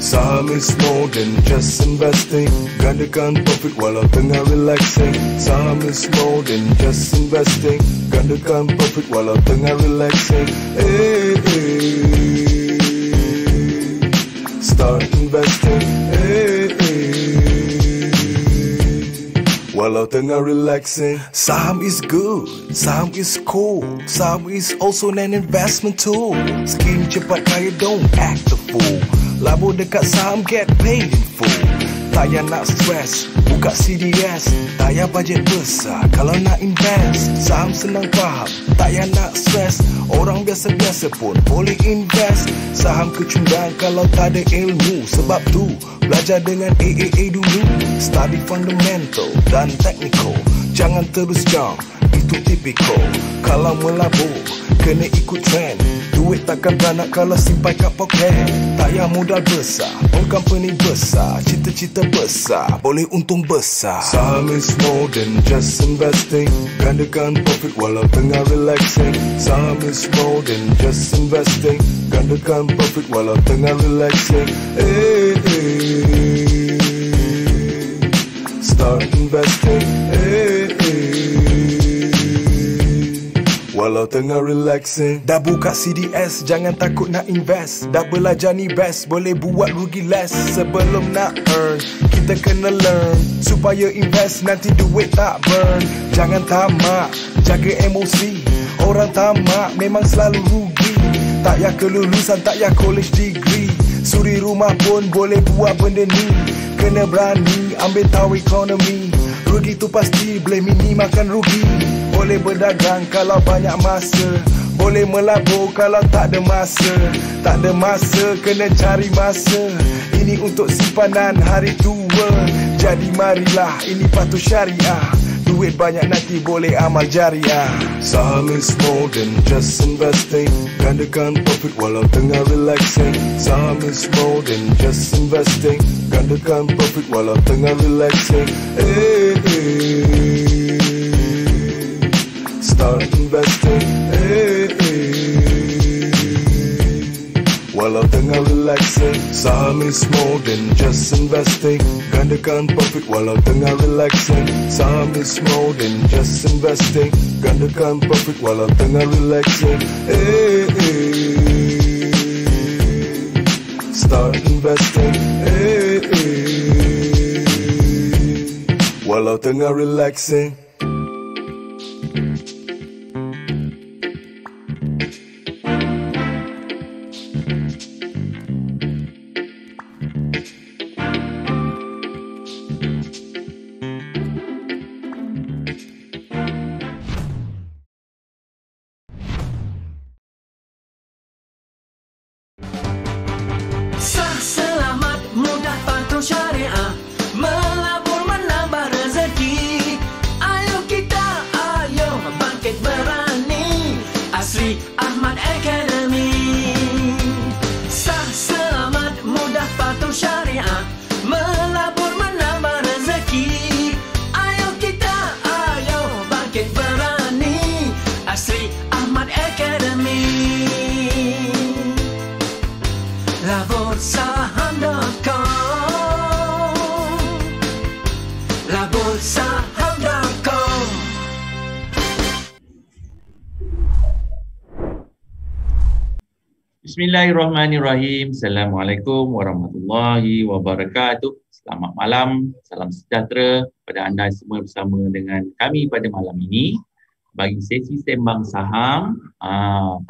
Saham is more than just investing. Gandakan profit walau tengah relaxing. Saham is more than just investing. Gandakan profit walau tengah relaxing. Hey, hey. Start investing. Hey, hey. Walau tengah relaxing. Saham is good. Saham is cool. Saham is also an investment tool. Scheme cepat kaya, don't act a fool. Labur dekat saham, get paid in full. Tak payah nak stress, buka CDS. Tak payah bajet besar kalau nak invest. Saham senang faham, tak payah nak stress. Orang biasa-biasa pun boleh invest. Saham kecundang kalau tak ada ilmu. Sebab tu, belajar dengan AAA dulu. Study fundamental dan technical. Jangan terus jump, itu tipikal. Kalau melabur, kena ikut trend. Duit takkan beranak kalau simpan kat poket. Tak payah modal besar, own company besar. Cita-cita besar, boleh untung besar. Saham is more than just investing. Gandakan profit walau tengah relaxing. Saham is more than just investing. Gandakan profit walau tengah relaxing. Hey, hey. Start investing. Hey, hey. Walau tengah relaxing. Dah buka CDS, jangan takut nak invest. Dah belajar ni best, boleh buat rugi less. Sebelum nak earn, kita kena learn. Supaya invest, nanti duit tak burn. Jangan tamak, jaga emosi. Orang tamak memang selalu rugi. Tak payah kelulusan, tak payah college degree. Suri rumah pun boleh buat benda ni. Kena berani, ambil tahu ekonomi. Rugi tu pasti, boleh minimalkan rugi. Boleh berdagang kalau banyak masa. Boleh melabur kalau tak ada masa. Tak ada masa, kena cari masa. Ini untuk simpanan hari tua. Jadi marilah, ini patut syariah. Duit banyak nanti boleh amal jariah. Saham is more than just investing. Gandakan profit walau tengah relaxing. Saham is more than just investing. Gandakan profit walau tengah relaxing. Hey, hey. Start investing. Hey, hey. Walau tengah relaxing. Saham is more than just investing. Gandakan profit walau tengah relaxing. Saham is more than just investing. Gandakan profit walau tengah relaxing. Hey, hey. Start investing. Hey, hey. Walau tengah relaxing. Bismillahirrahmanirrahim. Assalamualaikum warahmatullahi wabarakatuh. Selamat malam, salam sejahtera kepada anda semua bersama dengan kami pada malam ini bagi sesi sembang saham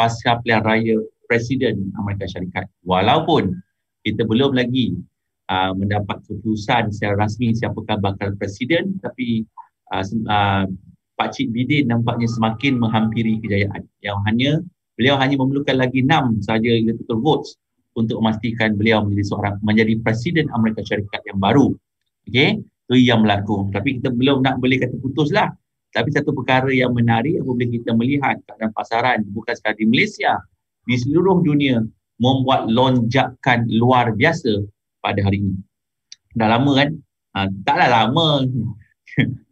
pasca pilihan raya Presiden Amerika Syarikat. Walaupun kita belum lagi mendapat keputusan secara rasmi siapakah bakal presiden, tapi Pak Cik Bidin nampaknya semakin menghampiri kejayaan. Beliau hanya memerlukan lagi 6 sahaja electoral votes untuk memastikan beliau menjadi Presiden Amerika Syarikat yang baru. Okey, itu yang berlaku. Tapi kita belum nak boleh kata putuslah. Tapi satu perkara yang menarik apabila kita melihat keadaan pasaran bukan sekadar di Malaysia, di seluruh dunia membuat lonjakan luar biasa pada hari ini. Dah lama kan? Taklah lama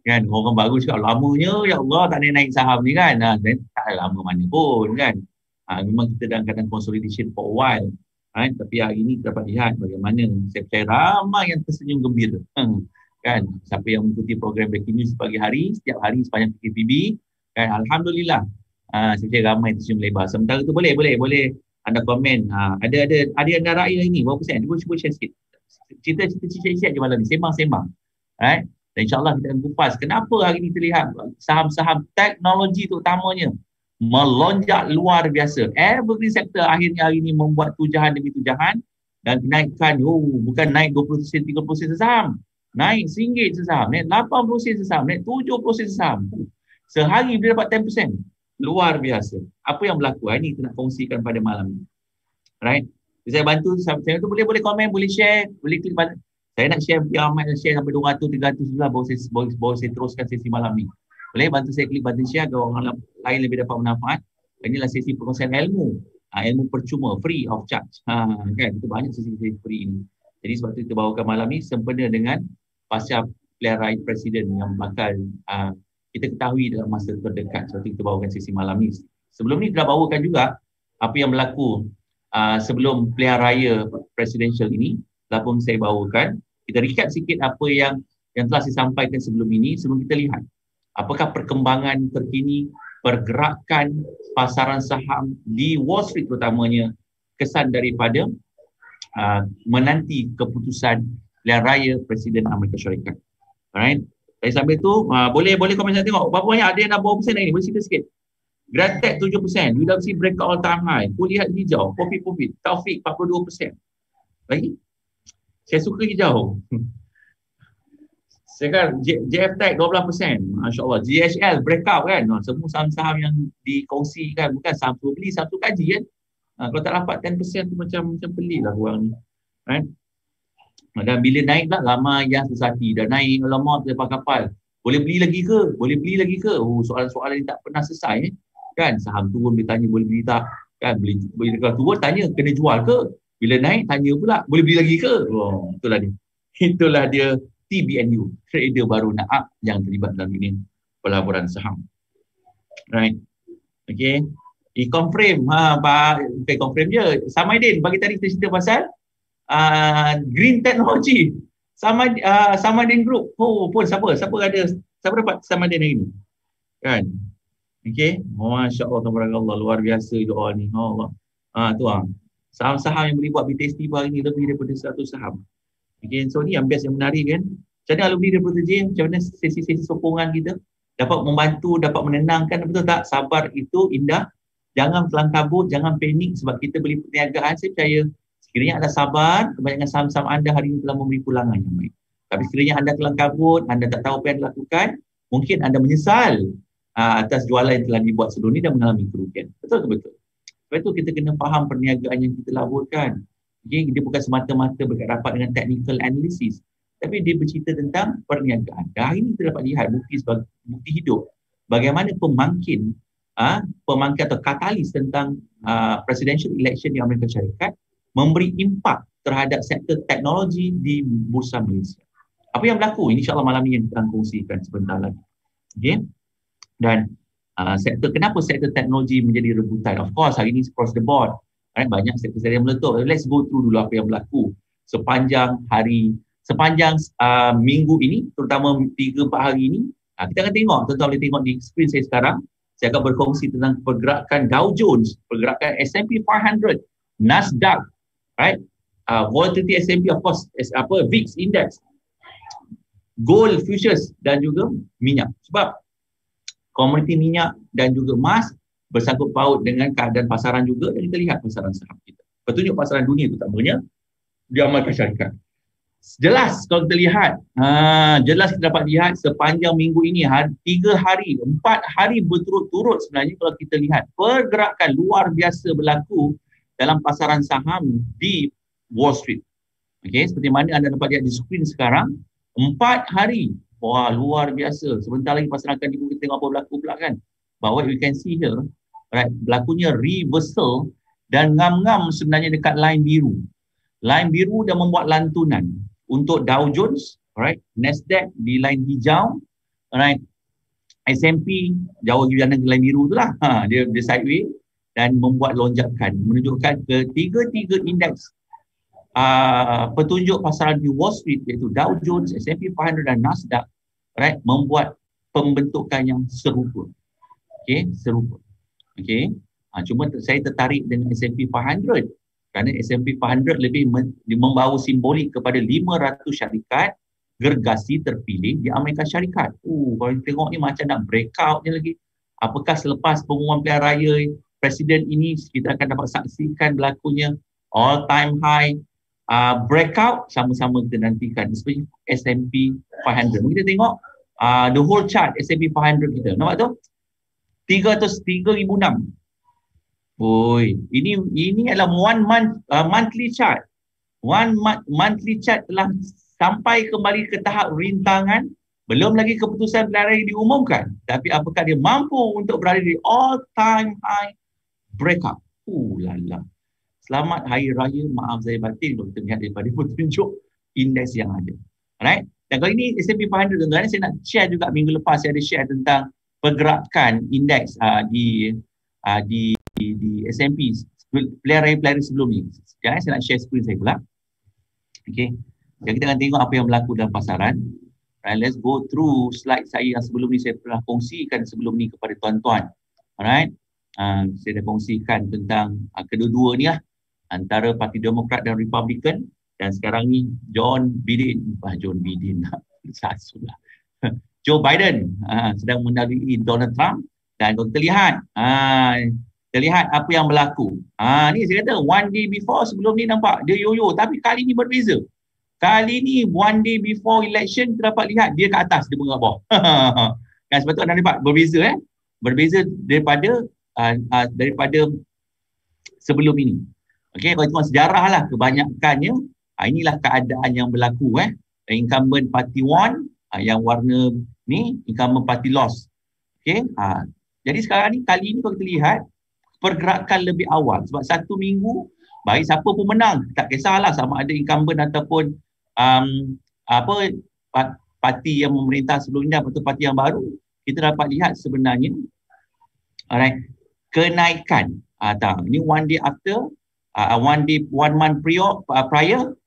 kan, orang baru cakap lamanya ya Allah tak ada naik saham ni kan. Tak lama mana pun kan. Memang kita dalam keadaan consolidation for a while. Tapi hari ini kita dapat lihat bagaimana saya percaya ramai yang tersenyum gembira. Kan, siapa yang mengikuti program Breaking News pagi hari, setiap hari sepanjang PKPB, kan, Alhamdulillah, saya percaya ramai tersenyum lebar. Sementara tu boleh anda komen, ada yang dah raya ini, berapa persen? Cuba share sikit. Cerita je malam ni, sembang-sembang. Right? Dan insyaAllah kita akan kupas kenapa hari ini terlihat saham-saham teknologi terutamanya melonjak luar biasa. Evergreen sector akhirnya hari ini membuat tujahan demi tujahan dan kenaikan, bukan naik 20%, 30% sesaham. Naik RM1 sesaham, naik 80% sesaham, naik 70% sesaham. Sehari dia dapat 10%. Luar biasa. Apa yang berlaku? Ini kita nak kongsikan pada malam ini. Right? Saya bantu, saya tu boleh komen, boleh share, boleh klik button. Saya nak share, biar Ahmad share sampai 200, 300 lah baru saya teruskan sesi malam ni. Boleh bantu saya klik button share agar orang lain lebih dapat manfaat. Inilah sesi perkongsian ilmu. Ilmu percuma, free of charge. Kan? Itu banyak sesi free ini. Jadi sebab itu kita bawakan malam ni sempena dengan pasca pilihan raya presiden yang bakal kita ketahui dalam masa terdekat. Sebab itu kita bawakan sesi malam ni. Sebelum ni kita dah bawakan juga apa yang berlaku sebelum pilihan raya presidential ini. Dah pun saya bawakan. Kita recap sikit apa yang telah saya sampaikan sebelum ini. Sebelum kita lihat apakah perkembangan terkini pergerakan pasaran saham di Wall Street terutamanya kesan daripada menanti keputusan pilihan raya Presiden Amerika Syarikat. Alright. Dari sambil tu boleh komen saya tengok berapa banyak ada yang dah berapa persen lagi ni. Boleh cerita sikit. Gratech 7%, UWC breakout all time high, Kulihat hijau, Profit, Taufik 42%. Lagi? Saya suka hijau. Sekarang JFTech 12%. Masya-Allah. GHL breakout kan. Semua saham-saham yang dikongsikan bukan saham tu beli, saham tu kaji kan. Kalau tak dapat 10% tu macam peliklah orang ni. Right? Dan bila naik lah lama yang susah hati. Dah naik lama lepas kapal. Boleh beli lagi ke? Soalan-soalan ni tak pernah selesai kan. Saham turun dia tanya boleh beli tak? Kan bila turun tanya kena jual ke? Bila naik tanya pula boleh beli lagi ke? Itulah dia TBNU, trader baru Naab yang terlibat dalam ini pelaburan saham. Right. Okay. Ecomframe, Ecomframe je. Samaidin, bagi tadi kita cerita pasal green technology. Samaidin Group. Pun siapa dapat Samaidin hari ni? Kan? Okay. Masya-Allah, tabarakallah, luar biasa doa ni. Allah. Saham-saham yang boleh buat BTST hari ni lebih daripada 100 saham. Okay, so ni yang best, yang menarik kan. Macam mana alumni daripada TJ, macam mana sesi-sesi sokongan kita dapat membantu, dapat menenangkan, betul tak? Sabar itu indah. Jangan kelang kabut, jangan panik sebab kita beli perniagaan. Saya percaya sekiranya anda sabar, kebanyakan saham-saham anda hari ini telah memberi pulangan yang baik. Tapi sekiranya anda kelang kabut, anda tak tahu apa yang dilakukan, mungkin anda menyesal atas jualan yang telah dibuat sebelum ini dan mengalami kerugian. Betul. Sebab itu kita kena faham perniagaan yang kita laburkan. Okay, dia bukan semata-mata berkat rapat dengan technical analysis, tapi dia bercerita tentang perniagaan. Dan hari ini kita dapat lihat bukti hidup bagaimana pemangkin atau katalis tentang presidential election di Amerika Syarikat memberi impak terhadap sektor teknologi di Bursa Malaysia. Apa yang berlaku? InsyaAllah malam ini yang kita akan kongsikan sebentar lagi. Okay? Dan kenapa sektor teknologi menjadi rebutan? Of course, hari ini across the board. Banyak sektor yang meletup. Let's go through dulu apa yang berlaku sepanjang minggu ini, terutama 3-4 hari ini. Kita akan tengok, tuan-tuan boleh tengok di skrin saya sekarang. Saya akan berkongsi tentang pergerakan Dow Jones, pergerakan S&P 500, Nasdaq, right? Volatility S&P, of course, VIX Index, gold futures dan juga minyak. Sebab komoditi minyak dan juga emas bersangkut paut dengan keadaan pasaran juga, dan kita lihat pasaran saham kita. Petunjuk pasaran dunia terutamanya di Amerika Syarikat. Jelas kalau kita lihat, jelas kita dapat lihat sepanjang minggu ini 4 hari berturut-turut sebenarnya kalau kita lihat pergerakan luar biasa berlaku dalam pasaran saham di Wall Street. Okey, seperti mana anda dapat lihat di skrin sekarang, 4 hari Wah, luar biasa. Sebentar lagi pasaran akan dibuka, kita tengok apa berlaku pula kan. But what we can see here, right, berlakunya reversal dan ngam-ngam sebenarnya dekat line biru. Line biru dah membuat lantunan untuk Dow Jones, right, Nasdaq di line hijau, right, S&P jauh di sana line biru tu lah. Dia sideways dan membuat lonjakan menunjukkan ke tiga-tiga indeks petunjuk pasaran di Wall Street iaitu Dow Jones, S&P 500 dan Nasdaq, right, membuat pembentukan yang serupa. Okey, serupa. Okey. Cuma saya tertarik dengan S&P 500 kerana S&P 500 lebih membawa simbolik kepada 500 syarikat gergasi terpilih di Amerika Syarikat. Kalau kita tengok ni macam nak breakout je lagi. Apakah selepas pengumuman pilihan raya Presiden ini kita akan dapat saksikan berlakunya all time high breakout, sama-sama kita nantikan, especially S&P 500. Kita tengok the whole chart S&P 500 kita. Nampak tu? 3,006. Oi, ini adalah monthly chart. Monthly chart telah sampai kembali ke tahap rintangan. Belum lagi keputusan pilihan raya diumumkan. Tapi apakah dia mampu untuk berada di all time high breakout? Lala. Selamat Hari Raya, maaf saya batin kalau kita lihat daripada petunjuk indeks yang ada. Alright? Dan kali ini S&P 500 tuan-tuan, saya nak share juga minggu lepas saya ada share tentang pergerakan indeks di S&P pilihan raya sebelum ni. Sekarang saya nak share screen saya pula. Okay. Jadi kita akan tengok apa yang berlaku dalam pasaran. Right, let's go through slide saya yang sebelum ni saya pernah kongsikan sebelum ni kepada tuan-tuan. Alright. Saya dah kongsikan tentang kedua-dua ni lah, antara Parti Demokrat dan Republican, dan sekarang ni Joe Biden Joe Biden sedang melalui Donald Trump. Dan kalau kita lihat apa yang berlaku. Ni saya kata one day before, sebelum ni nampak dia yo-yo, tapi kali ni berbeza. Kali ni one day before election kita dapat lihat dia ke atas, dia bergerak bawah. Kan sebab tu anda nampak berbeza berbeza daripada sebelum ini. Okey, kalau tengok sejarah lah kebanyakannya, inilah keadaan yang berlaku. Incumbent party won, yang warna ni incumbent party lost. Okey, jadi sekarang ni, kali ni kalau kita lihat pergerakan lebih awal, sebab satu minggu baik siapa pun menang, tak kisahlah sama ada incumbent ataupun parti yang memerintah sebelumnya atau parti yang baru, kita dapat lihat sebenarnya kenaikan. Ini one day after, one month prior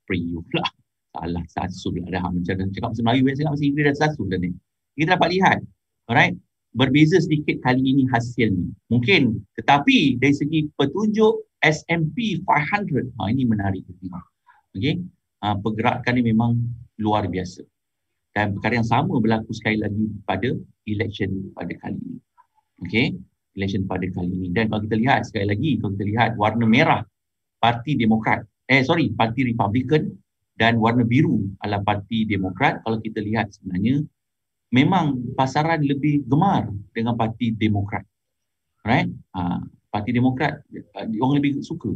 pula. Salah, sasul lah dah. Macam cakap bahasa Melayu, saya cakap bahasa Inggeris dah sasul dah ni. Kita dapat lihat, alright, berbeza sedikit kali ini hasilnya. Mungkin, tetapi dari segi petunjuk S&P 500, ini menarik. Okay? Pergerakan ini memang luar biasa. Dan perkara yang sama berlaku sekali lagi pada election pada kali ini. Okay? Election pada kali ini. Dan kalau kita lihat sekali lagi, kalau kita lihat warna merah, Parti Demokrat, Parti Republican, dan warna biru adalah Parti Demokrat. Kalau kita lihat sebenarnya, memang pasaran lebih gemar dengan Parti Demokrat. Right? Parti Demokrat, orang lebih suka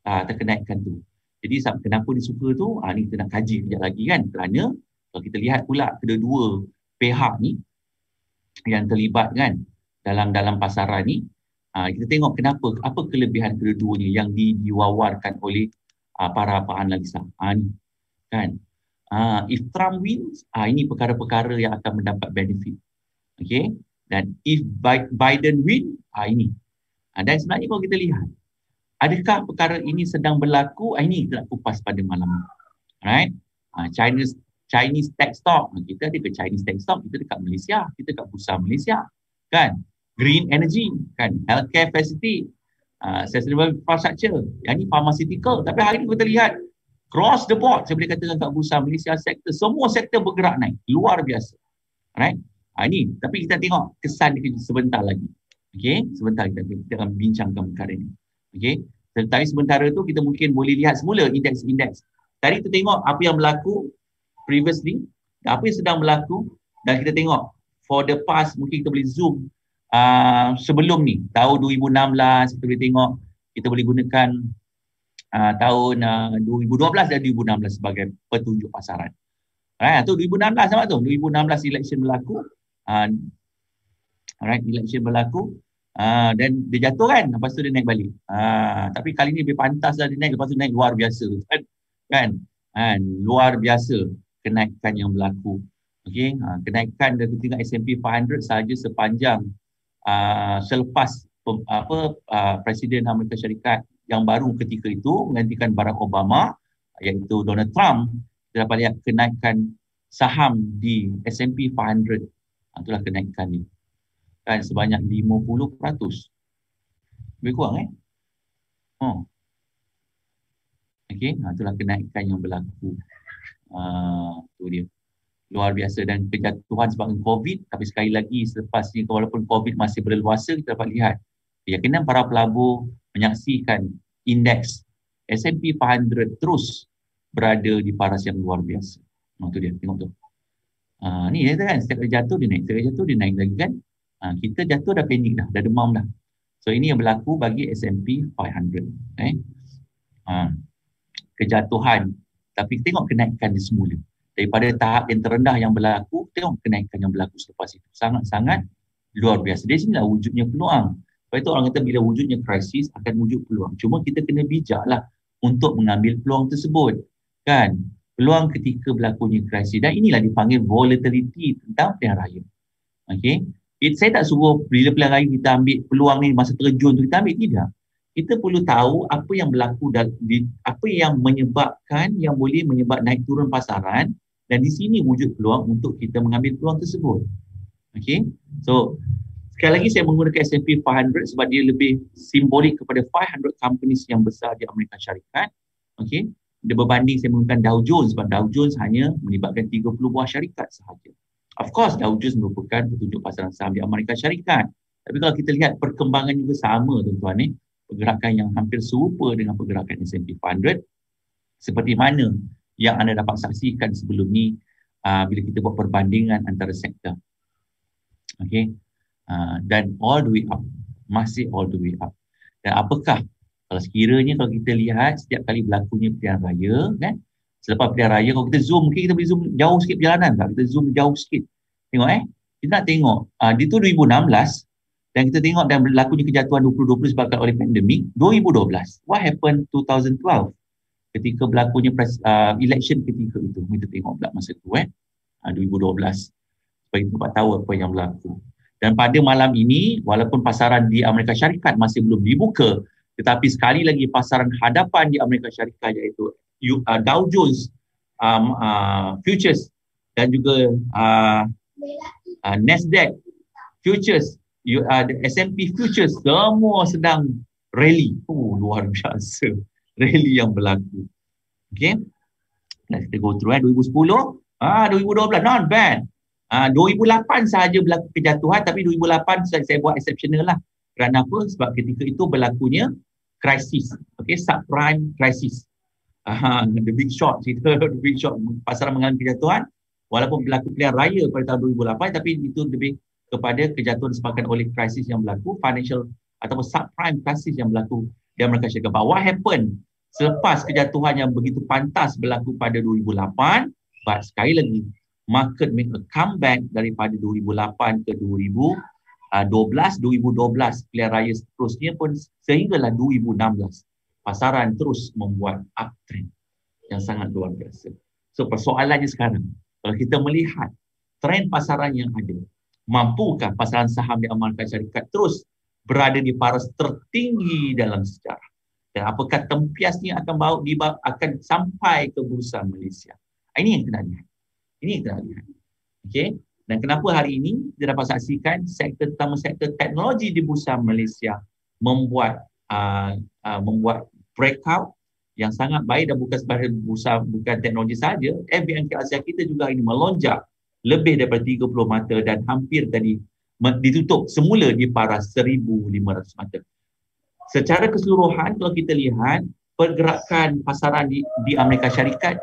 terkenaikan tu. Jadi kenapa dia suka tu? Ni kita nak kaji sekejap lagi kan. Kerana kalau kita lihat pula kedua-dua pihak ni yang terlibat kan dalam pasaran ni, kita tengok kenapa, apa kelebihan kedua-duanya yang diwawarkan oleh para analisa. Ni kan. If Trump wins, ini perkara-perkara yang akan mendapat benefit. Okay? Dan if Biden win, ini. Dan sebenarnya kalau kita lihat, adakah perkara ini sedang berlaku? Ini kita nak kupas pada malam ini. Alright? Chinese tech stock. Kita ada ke Chinese tech stock, kita dekat Malaysia, kita dekat Bursa Malaysia. Kan? Green energy, kan? Healthcare facility, sustainable infrastructure. Yang ini pharmaceutical. Tapi hari ini kita lihat cross the board, saya boleh katakan kat Bursa Malaysia, semua sektor bergerak naik. Luar biasa. Alright? Ini, tapi kita tengok kesan sebentar lagi. Okay? Sebentar kita akan bincangkan perkara ini. Okay? Tetapi sementara tu kita mungkin boleh lihat semula indeks-indeks. Tadi kita tengok apa yang berlaku previously, apa yang sedang berlaku, dan kita tengok for the past, mungkin kita boleh zoom sebelum ni, tahun 2016, kita boleh tengok, kita boleh gunakan tahun 2012 dan 2016 sebagai petunjuk pasaran. Tu 2016 sama tu. 2016 election berlaku. Uh, election berlaku. Dan dia jatuh kan, lepas tu dia naik balik. Tapi kali ni lebih pantas lah dia naik, lepas tu naik luar biasa. Kan? Luar biasa kenaikan yang berlaku. Okey, kenaikan dari tingkat S&P 500 sahaja sepanjang selepas Presiden Amerika Syarikat yang baru ketika itu menggantikan Barack Obama, iaitu Donald Trump, kita dapat lihat kenaikan saham di S&P 500. Itulah kenaikan ni. Kan sebanyak 50%. Lebih kurang Okey, itulah kenaikan yang berlaku. Tu dia. Luar biasa dan kejatuhan sebabkan COVID, tapi sekali lagi selepas ni walaupun COVID masih berleluasa, kita dapat lihat keyakinan para pelabur menyaksikan indeks S&P 500 terus berada di paras yang luar biasa. Tu dia, tengok tu. Ni dia kan, setiap kali jatuh dia naik, setiap kali jatuh dia naik lagi kan. Kita jatuh dah panik dah demam dah. So ini yang berlaku bagi S&P 500. Kejatuhan, tapi tengok kenaikan dia semula. Daripada tahap yang terendah yang berlaku, tengok kenaikan yang berlaku selepas itu. Sangat-sangat luar biasa. Dari sinilah wujudnya peluang. Sebab itu orang kata bila wujudnya krisis akan wujud peluang. Cuma kita kena bijaklah untuk mengambil peluang tersebut. Kan? Peluang ketika berlakunya krisis. Dan inilah dipanggil volatility tentang pilihan raya. Okay? Saya tak suruh bila pilihan raya kita ambil peluang ni masa terjun tu kita ambil. Tidak. Kita perlu tahu apa yang berlaku, apa yang menyebabkan, yang boleh menyebab naik turun pasaran. Dan di sini wujud peluang untuk kita mengambil peluang tersebut. Okay. So, sekali lagi saya menggunakan S&P 500 sebab dia lebih simbolik kepada 500 companies yang besar di Amerika Syarikat. Okay. Dia berbanding saya menggunakan Dow Jones sebab Dow Jones hanya melibatkan 30 buah syarikat sahaja. Of course, Dow Jones merupakan petunjuk pasaran saham di Amerika Syarikat. Tapi kalau kita lihat perkembangan juga sama tuan-tuan pergerakan yang hampir serupa dengan pergerakan S&P 500 seperti mana yang anda dapat saksikan sebelum ni bila kita buat perbandingan antara sektor. Okay. Dan all the way up. Masih all the way up. Dan apakah kalau sekiranya kalau kita lihat setiap kali berlakunya pilihan raya kan, selepas pilihan raya kalau kita zoom, mungkin kita boleh zoom jauh sikit perjalanan tak? Kita zoom jauh sikit. Tengok kita nak tengok dia tu 2016 dan kita tengok dan berlakunya kejatuhan 2020 sebabkan oleh pandemik. 2012. What happened 2012? Ketika berlakunya election ketika itu. Kita tengok pula masa itu 2012. Supaya kita dapat tahu apa yang berlaku. Dan pada malam ini, walaupun pasaran di Amerika Syarikat masih belum dibuka, tetapi sekali lagi pasaran hadapan di Amerika Syarikat iaitu Dow Jones Futures dan juga Nasdaq Futures, S&P Futures, semua sedang rally. Luar biasa. Rally yang berlaku. Okay. Kita go through 2010, 2012, not bad. 2008 sahaja berlaku kejatuhan, tapi 2008 saya buat exceptional lah. Kerana apa? Sebab ketika itu berlakunya krisis. Okay, subprime crisis. The big short, cerita the big short. Pasaran mengalami kejatuhan. Walaupun berlaku pilihan raya pada tahun 2008, tapi itu lebih kepada kejatuhan disebabkan oleh krisis yang berlaku, financial ataupun subprime crisis yang berlaku di Amerika Syarikat. But what happened selepas kejatuhan yang begitu pantas berlaku pada 2008, but sekali lagi, market make a comeback daripada 2008 ke 2012, pilihan raya seterusnya pun sehinggalah 2016. Pasaran terus membuat uptrend yang sangat luar biasa. So persoalannya sekarang, kalau kita melihat trend pasaran yang ada, mampukah pasaran saham di Amerika Syarikat terus berada di paras tertinggi dalam sejarah? Dan apakah tempiasnya akan sampai ke bursa Malaysia? Ini yang kita lihat. Ini yang kita lihat. Okay? Dan kenapa hari ini kita dapat saksikan sektor terutama sektor teknologi di bursa Malaysia membuat breakout yang sangat baik, dan bukan sebagai bursa bukan teknologi saja, FBNQ Asia kita juga ini melonjak lebih daripada 30 mata dan hampir tadi ditutup semula di paras 1,500 mata. Secara keseluruhan kalau kita lihat pergerakan pasaran di Amerika Syarikat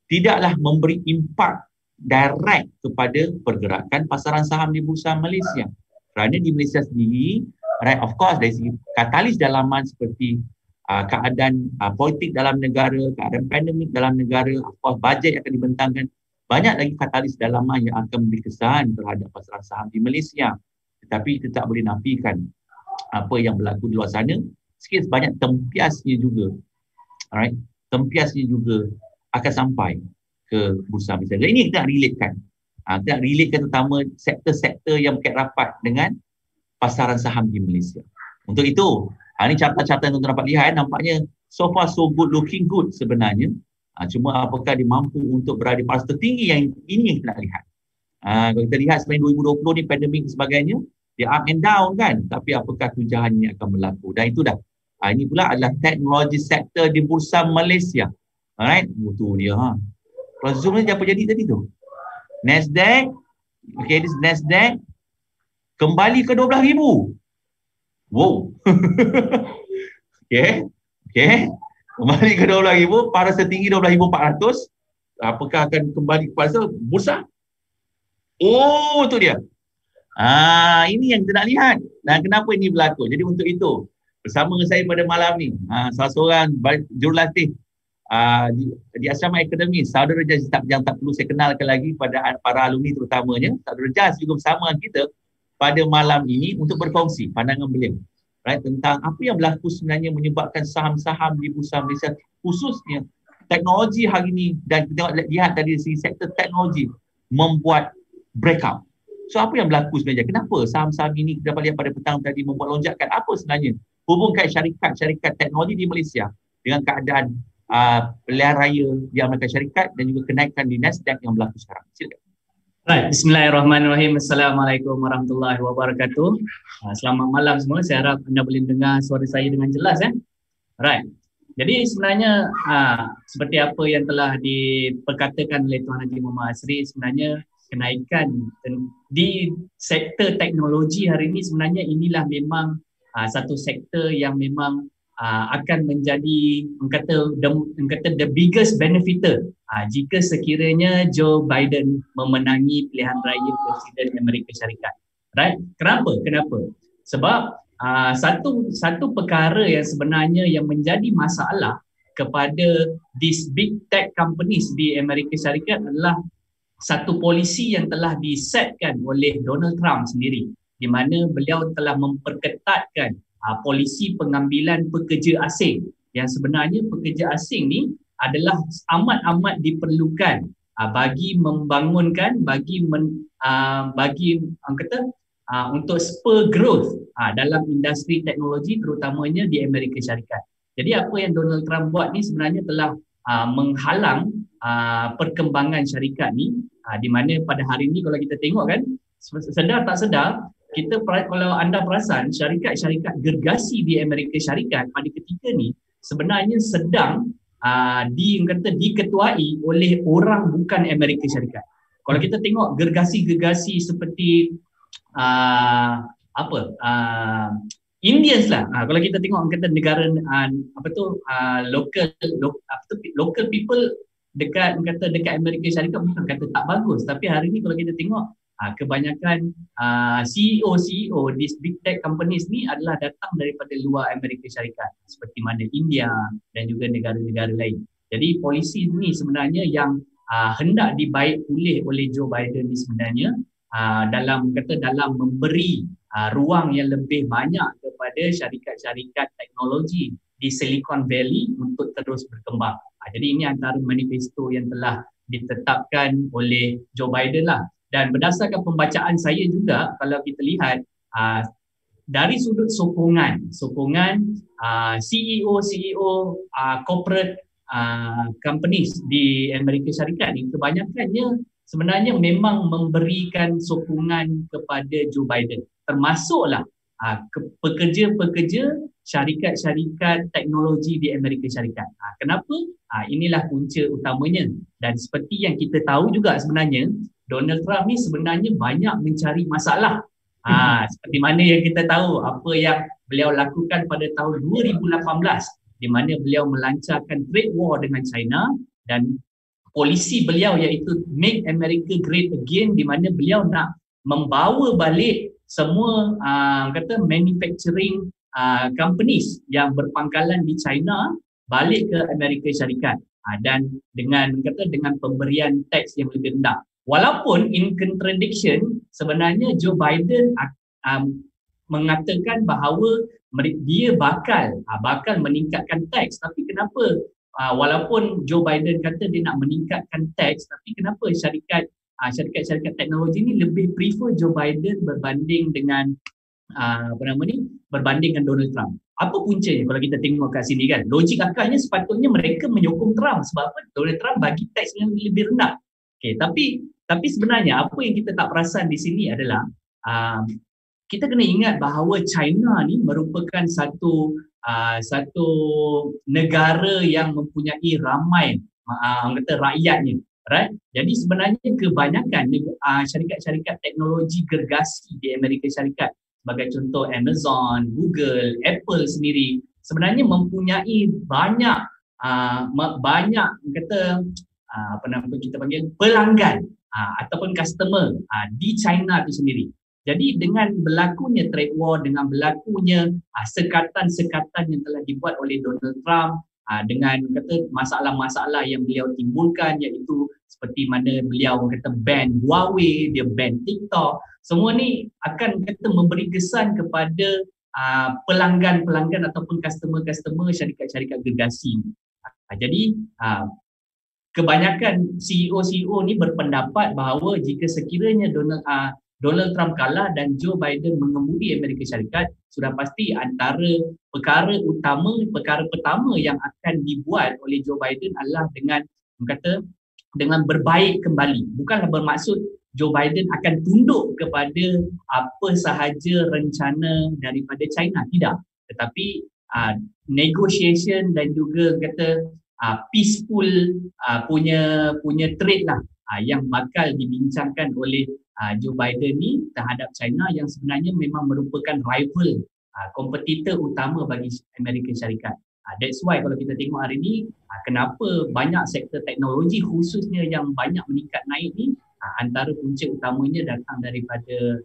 tidaklah memberi impak direct kepada pergerakan pasaran saham di bursa Malaysia. Kerana di Malaysia sendiri, right, of course dari segi katalis dalaman seperti keadaan politik dalam negara, keadaan pandemik dalam negara, of course bajet yang akan dibentangkan, banyak lagi katalis dalaman yang akan memberi kesan terhadap pasaran saham di Malaysia. Tetapi kita tak boleh nafikan apa yang berlaku di luar sana. Sikit sebanyak tempiasnya juga. Alright, tempiasnya juga akan sampai ke bursa Malaysia. Dan ini kita nak relatekan. Kita nak relatekan terutama sektor-sektor yang berkait rapat dengan pasaran saham di Malaysia. Untuk itu, ini catatan-catatan yang tuan dapat lihat, nampaknya so far so good, looking good sebenarnya. Cuma apakah dia mampu untuk berada di paras tertinggi yang ini yang kita nak lihat. Kalau kita lihat sebenarnya 2020 ni pandemik dan sebagainya, dia up and down kan. Tapi apakah tunjahannya akan berlaku? Dan itu dah. Ini pula adalah teknologi sektor di bursa Malaysia. Alright, itu dia. Kalau zoom ni apa jadi tadi tu? Nasdaq, okay, this Nasdaq kembali ke 12,000. Wow. Okay. Kembali ke 12,000, paras tertinggi 12,400. Apakah akan kembali kepada bursa? Oh, itu dia. Ini yang kita nak lihat. Dan kenapa ini berlaku? Jadi untuk itu, bersama dengan saya pada malam ni, salah seorang jurulatih di Asrama Akademi, Saudara Jas yang tak perlu saya kenalkan lagi pada para alumni terutamanya. Saudara Jas juga bersama kita pada malam ini untuk berkongsi pandangan beliau. Right, tentang apa yang berlaku sebenarnya menyebabkan saham-saham di bursa Malaysia, khususnya teknologi hari ini, dan kita lihat dari segi sektor teknologi membuat breakout. So apa yang berlaku sebenarnya? Kenapa saham-saham ini kita dapat lihat pada petang tadi membuat lonjakan? Apa sebenarnya hubungkan syarikat-syarikat teknologi di Malaysia dengan keadaan pilihan raya di Amerika Syarikat dan juga kenaikan di Nasdaq yang berlaku sekarang? Silakan. Right, bismillahirrahmanirrahim. Assalamualaikum warahmatullahi wabarakatuh. Selamat malam semua. Saya harap anda boleh dengar suara saya dengan jelas. Right. Jadi sebenarnya seperti apa yang telah diperkatakan oleh Tuan Haji Muhammad Asri, sebenarnya kenaikan di sektor teknologi hari ini sebenarnya inilah memang satu sektor yang memang akan menjadi the biggest benefiter jika sekiranya Joe Biden memenangi pilihan raya Presiden Amerika Syarikat. Right? Kenapa? Sebab satu perkara yang sebenarnya yang menjadi masalah kepada these big tech companies di Amerika Syarikat adalah satu polisi yang telah disetkan oleh Donald Trump sendiri, di mana beliau telah memperketatkan polisi pengambilan pekerja asing, yang sebenarnya pekerja asing ni adalah amat-amat diperlukan bagi membangunkan, untuk spur growth dalam industri teknologi terutamanya di Amerika Syarikat. Jadi apa yang Donald Trump buat ni sebenarnya telah menghalang perkembangan syarikat ni, di mana pada hari ni kalau kita tengok kan, sedar tak sedar, kalau anda perasan syarikat-syarikat gergasi di Amerika Syarikat pada ketika ni sebenarnya sedang diketuai oleh orang bukan Amerika Syarikat. Kalau kita tengok gergasi-gergasi seperti Indians lah. Kalau kita tengok kata negara local people dekat Amerika Syarikat, bukan kata tak bagus, tapi hari ni kalau kita tengok kebanyakan CEO these big tech companies ni adalah datang daripada luar Amerika Syarikat, seperti mana India dan juga negara-negara lain. Jadi polisi ni sebenarnya yang hendak dibaik pulih oleh Joe Biden ni sebenarnya dalam memberi ruang yang lebih banyak kepada syarikat-syarikat teknologi di Silicon Valley untuk terus berkembang. Jadi ini antara manifesto yang telah ditetapkan oleh Joe Biden lah. Dan berdasarkan pembacaan saya juga, kalau kita lihat dari sudut sokongan CEO corporate companies di Amerika Syarikat ni, kebanyakannya sebenarnya memang memberikan sokongan kepada Joe Biden, termasuklah pekerja-pekerja syarikat-syarikat teknologi di Amerika Syarikat. Kenapa? Inilah punca utamanya. Dan seperti yang kita tahu juga sebenarnya, Donald Trump ni sebenarnya banyak mencari masalah. Seperti mana yang kita tahu apa yang beliau lakukan pada tahun 2018, di mana beliau melancarkan trade war dengan China, dan polisi beliau iaitu Make America Great Again, di mana beliau nak membawa balik semua manufacturing companies yang berpangkalan di China balik ke Amerika Syarikat. dan dengan pemberian tax yang lebih rendah. Walaupun in contradiction, sebenarnya Joe Biden mengatakan bahawa dia bakal meningkatkan tax, tapi kenapa walaupun Joe Biden kata dia nak meningkatkan tax, tapi kenapa syarikat teknologi ni lebih prefer Joe Biden berbanding dengan berbanding dengan Donald Trump? Apa puncanya kalau kita tengok kat sini kan? Logik akalnya sepatutnya mereka menyokong Trump sebab apa? Donald Trump bagi tax yang lebih rendah. Okay, tapi sebenarnya apa yang kita tak perasan di sini adalah kita kena ingat bahawa China ni merupakan satu negara yang mempunyai ramai rakyatnya, right? Jadi sebenarnya kebanyakan syarikat-syarikat teknologi gergasi di Amerika Syarikat, sebagai contoh Amazon, Google, Apple sendiri sebenarnya mempunyai banyak kita panggil pelanggan ataupun customer di China itu sendiri. Jadi dengan berlakunya trade war, dengan berlakunya sekatan-sekatan yang telah dibuat oleh Donald Trump, dengan masalah-masalah yang beliau timbulkan, iaitu seperti mana beliau ban Huawei, dia ban TikTok, semua ni akan memberi kesan kepada pelanggan-pelanggan ataupun customer-customer syarikat-syarikat gergasi. Jadi kebanyakan CEO ni berpendapat bahawa jika sekiranya Donald Trump kalah dan Joe Biden mengemudi Amerika Syarikat, sudah pasti antara perkara pertama yang akan dibuat oleh Joe Biden adalah dengan berbaik kembali. Bukanlah bermaksud Joe Biden akan tunduk kepada apa sahaja rencana daripada China, tidak. Tetapi negotiation dan juga peaceful punya trade lah yang bakal dibincangkan oleh Joe Biden ni terhadap China, yang sebenarnya memang merupakan rival, kompetitor utama bagi Amerika Syarikat. That's why kalau kita tengok hari ni, kenapa banyak sektor teknologi khususnya yang banyak meningkat naik ni, antara punca utamanya datang daripada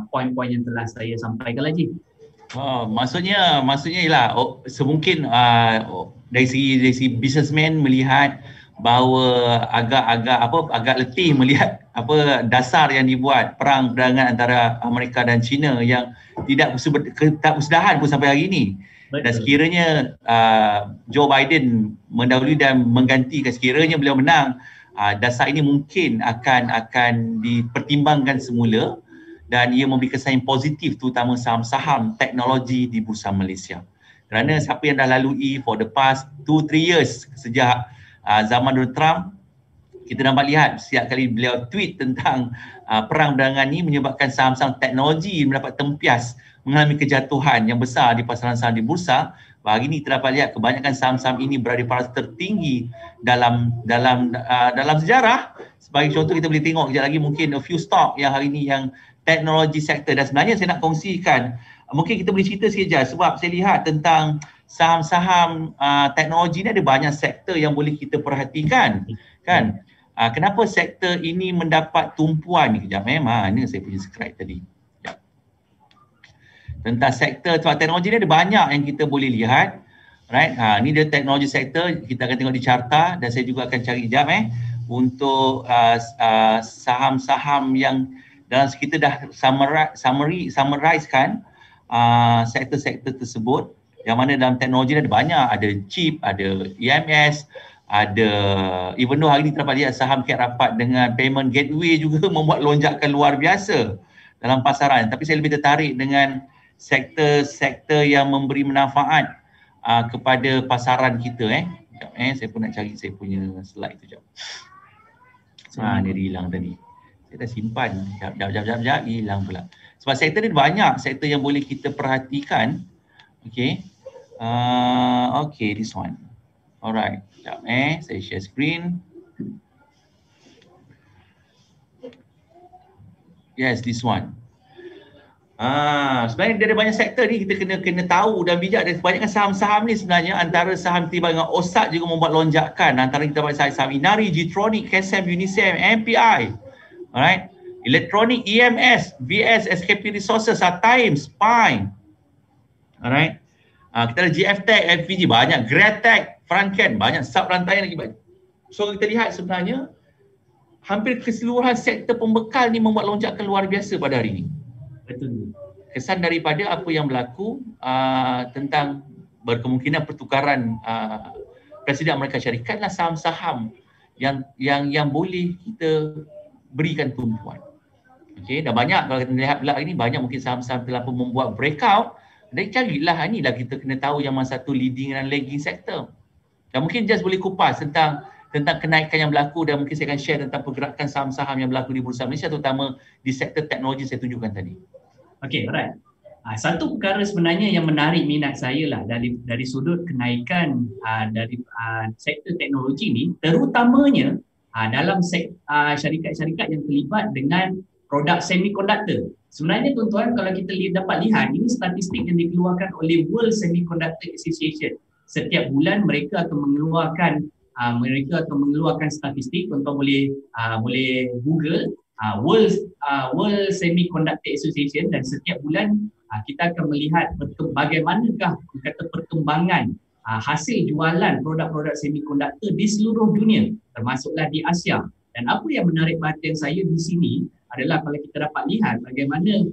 poin-poin yang telah saya sampaikan lagi. Oh, maksudnya ialah semungkin dari segi businessman melihat bahawa agak letih melihat dasar yang dibuat perang perdagangan antara Amerika dan China yang tak bersedahan pun sampai hari ini. Betul. Dan sekiranya Joe Biden mendahului dan menggantikan, sekiranya beliau menang, dasar ini mungkin akan dipertimbangkan semula dan ia memberi kesan yang positif terutama saham-saham teknologi di Bursa Malaysia. Kerana siapa yang dah lalui for the past 2-3 years sejak zaman Donald Trump, kita dapat lihat setiap kali beliau tweet tentang perang perdagangan ini menyebabkan saham-saham teknologi mendapat tempias, mengalami kejatuhan yang besar di pasaran saham di bursa. Hari ini kita dapat lihat kebanyakan saham-saham ini berada di paras tertinggi dalam sejarah. Sebagai contoh, kita boleh tengok kejap lagi mungkin a few stock yang hari ini yang teknologi sektor. Dan sebenarnya saya nak kongsikan, mungkin kita boleh cerita sekejap sebab saya lihat tentang saham-saham teknologi ni ada banyak sektor yang boleh kita perhatikan, kan? Kenapa sektor ini mendapat tumpuan ni? Kejap, mana saya punya slide tadi? Kejap. Tentang sektor teknologi ni ada banyak yang kita boleh lihat, right? Ni dia teknologi sektor, kita akan tengok di carta dan saya juga akan cari kejap untuk saham-saham yang dalam kita dah summarizekan sektor-sektor tersebut, yang mana dalam teknologi ada banyak, ada chip, ada EMS, ada even though hari ini terdapat lihat saham Cat Rapat dengan payment gateway juga membuat lonjakan luar biasa dalam pasaran, tapi saya lebih tertarik dengan sektor-sektor yang memberi manfaat kepada pasaran kita. Saya pun nak cari saya punya slide tu jap. Dia hilang tadi. Saya dah simpan. Jap, hilang pula. Sebab sektor ni banyak sektor yang boleh kita perhatikan. Okay. Okay, this one. Alright. Sekejap saya share screen. Yes, this one. Sebenarnya dia ada banyak sektor ni kita kena tahu dan bijak, dan kebanyakan saham-saham ni sebenarnya antara saham tiba dengan OSAT juga membuat lonjakan. Antara kita dapat saham Inari, Getronic, KSM, Unicem, MPI. Alright. Electronic, EMS, VS, SKP Resources, Times, Pine. Alright. Kita ada GF Tech, FPG, banyak. Greatech, front end, banyak sub rantaian lagi banyak. So kita lihat sebenarnya hampir keseluruhan sektor pembekal ni membuat lonjakan luar biasa pada hari ini. Betul. Kesan daripada apa yang berlaku tentang berkemungkinan pertukaran Presiden Amerika Syarikat lah saham-saham yang boleh kita berikan tumpuan. Okey, dah banyak kalau kita lihat pula ini banyak mungkin saham-saham telah pun membuat breakout. Dan carilah inilah kita kena tahu yang mana satu leading dan lagging sektor. Dan mungkin just boleh kupas tentang kenaikan yang berlaku dan mungkin saya akan share tentang pergerakan saham-saham yang berlaku di Bursa Malaysia terutama di sektor teknologi saya tunjukkan tadi. Okey, alright. Satu perkara sebenarnya yang menarik minat saya lah dari sudut kenaikan dari sektor teknologi ni, terutamanya dalam syarikat-syarikat yang terlibat dengan produk semiconductor. Sebenarnya tuan-tuan, kalau kita dapat lihat, ini statistik yang dikeluarkan oleh World Semiconductor Association. Setiap bulan mereka akan mengeluarkan statistik. Tuan-tuan boleh Google World Semiconductor Association, dan setiap bulan kita akan melihat bagaimanakah perkembangan hasil jualan produk-produk semiconductor di seluruh dunia, termasuklah di Asia. Dan apa yang menarik perhatian saya di sini adalah kalau kita dapat lihat bagaimana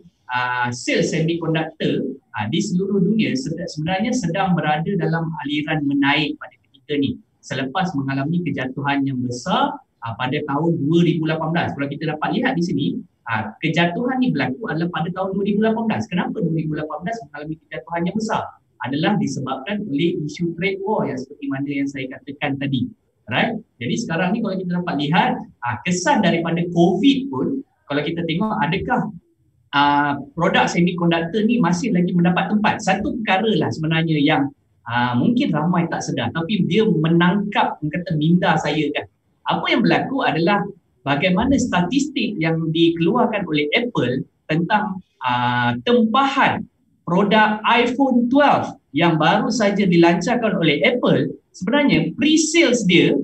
sales semiconductor di seluruh dunia sebenarnya sedang berada dalam aliran menaik pada ketika ni selepas mengalami kejatuhan yang besar pada tahun 2018. Kalau kita dapat lihat di sini, kejatuhan ni berlaku adalah pada tahun 2018. Kenapa 2018 mengalami kejatuhan yang besar? Adalah disebabkan oleh isu trade war yang seperti mana yang saya katakan tadi. Right? Jadi sekarang ni kalau kita dapat lihat kesan daripada COVID pun, kalau kita tengok adakah produk semiconductor ni masih lagi mendapat tempat. Satu perkara lah sebenarnya yang mungkin ramai tak sedar, tapi dia menangkap minda saya kan. Apa yang berlaku adalah bagaimana statistik yang dikeluarkan oleh Apple tentang tempahan produk iPhone 12 yang baru saja dilancarkan oleh Apple. Sebenarnya pre-sales dia,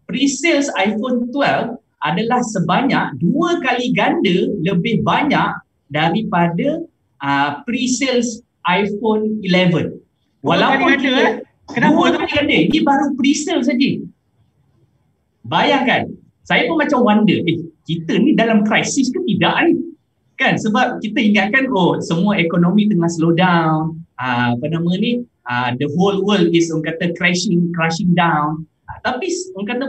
pre-sales iPhone 12 adalah sebanyak 2 kali ganda lebih banyak daripada pre-sales iPhone 11. Walaupun kita, kenapa 2 kali ganda? Ini baru pre-sales saja. Bayangkan, saya pun macam wonder, kita ni dalam krisis ke tidak ni? Kan, sebab kita ingatkan, semua ekonomi tengah slow down, the whole world is crashing down. Tapi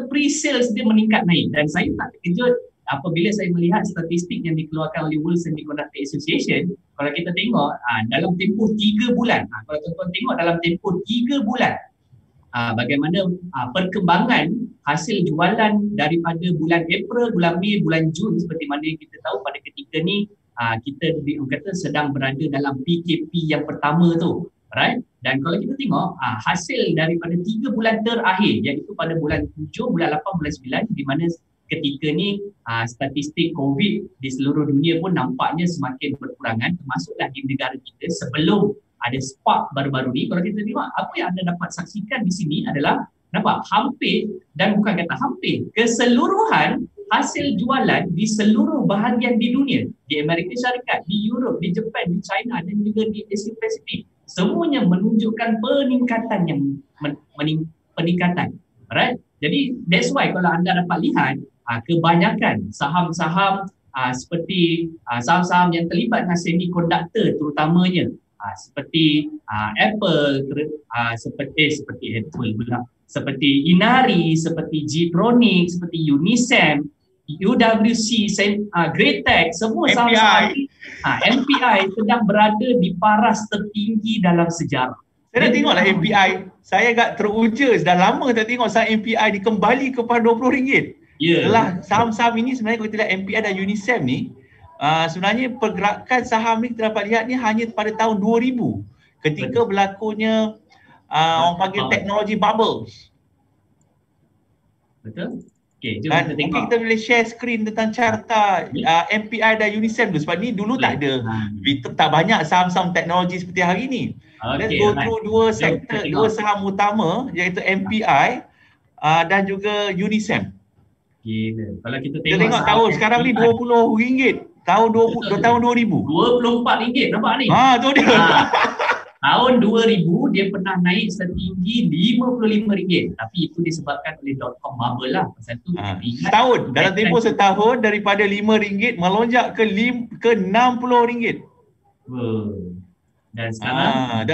pre-sales dia meningkat naik, dan saya tak terkejut apabila saya melihat statistik yang dikeluarkan oleh World Semiconductor Association. Kalau kita tengok dalam tempoh 3 bulan, kalau tuan-tuan tengok dalam tempoh 3 bulan, bagaimana perkembangan hasil jualan daripada bulan April, bulan Mei, bulan Jun, seperti mana kita tahu pada ketika ni kita sedang berada dalam PKP yang pertama tu, right? Dan kalau kita tengok hasil daripada 3 bulan terakhir, iaitu pada bulan 7, bulan 8, bulan 9, di mana ketika ni statistik COVID di seluruh dunia pun nampaknya semakin berkurangan, termasuklah di negara kita sebelum ada spark baru-baru ni. Kalau kita tengok apa yang anda dapat saksikan di sini adalah nampak hampir, dan bukan kata hampir, keseluruhan hasil jualan di seluruh bahagian di dunia, di Amerika Syarikat, di Europe, di Jepun, di China dan juga di Asia Pasifik, semuanya menunjukkan peningkatan yang peningkatan. Alright? Jadi that's why kalau anda dapat lihat kebanyakan saham-saham seperti saham-saham yang terlibat dengan semiconductor terutamanya, seperti Apple, seperti Apple pula, seperti Inari, seperti Getronics, seperti Unisem, UWC, Greatech, semua saham-saham MPI sedang berada di paras tertinggi dalam sejarah. Saya dah tengoklah MPI, saya agak teruja, dah lama tak tengok saham MPI dikembali kepada RM20. Setelah saham-saham ini sebenarnya kalau kita lihat MPI dan Unisem ni, sebenarnya pergerakan saham ni kita dapat lihat ni hanya pada tahun 2000 ketika berlakunya orang panggil teknologi bubble. Betul? Okay, jom dan kita tengok. mungkin kita boleh share screen tentang carta MPI dan Unisem dulu, sebab ni dulu tak ada, tak banyak saham-saham teknologi seperti hari ni. Let's go through dua sektor, dua saham utama iaitu MPI dan juga Unisem. Gila. Kalau kita Kita tengok tahun sekarang ni RM20, tahun 2000. RM24, nampak ni? Tu dia. Tahun 2000 dia pernah naik setinggi RM55. Tapi itu disebabkan oleh .com bubble lah. Pasal tu setahun, dalam tempoh setahun daripada RM5 melonjak ke RM60. Dan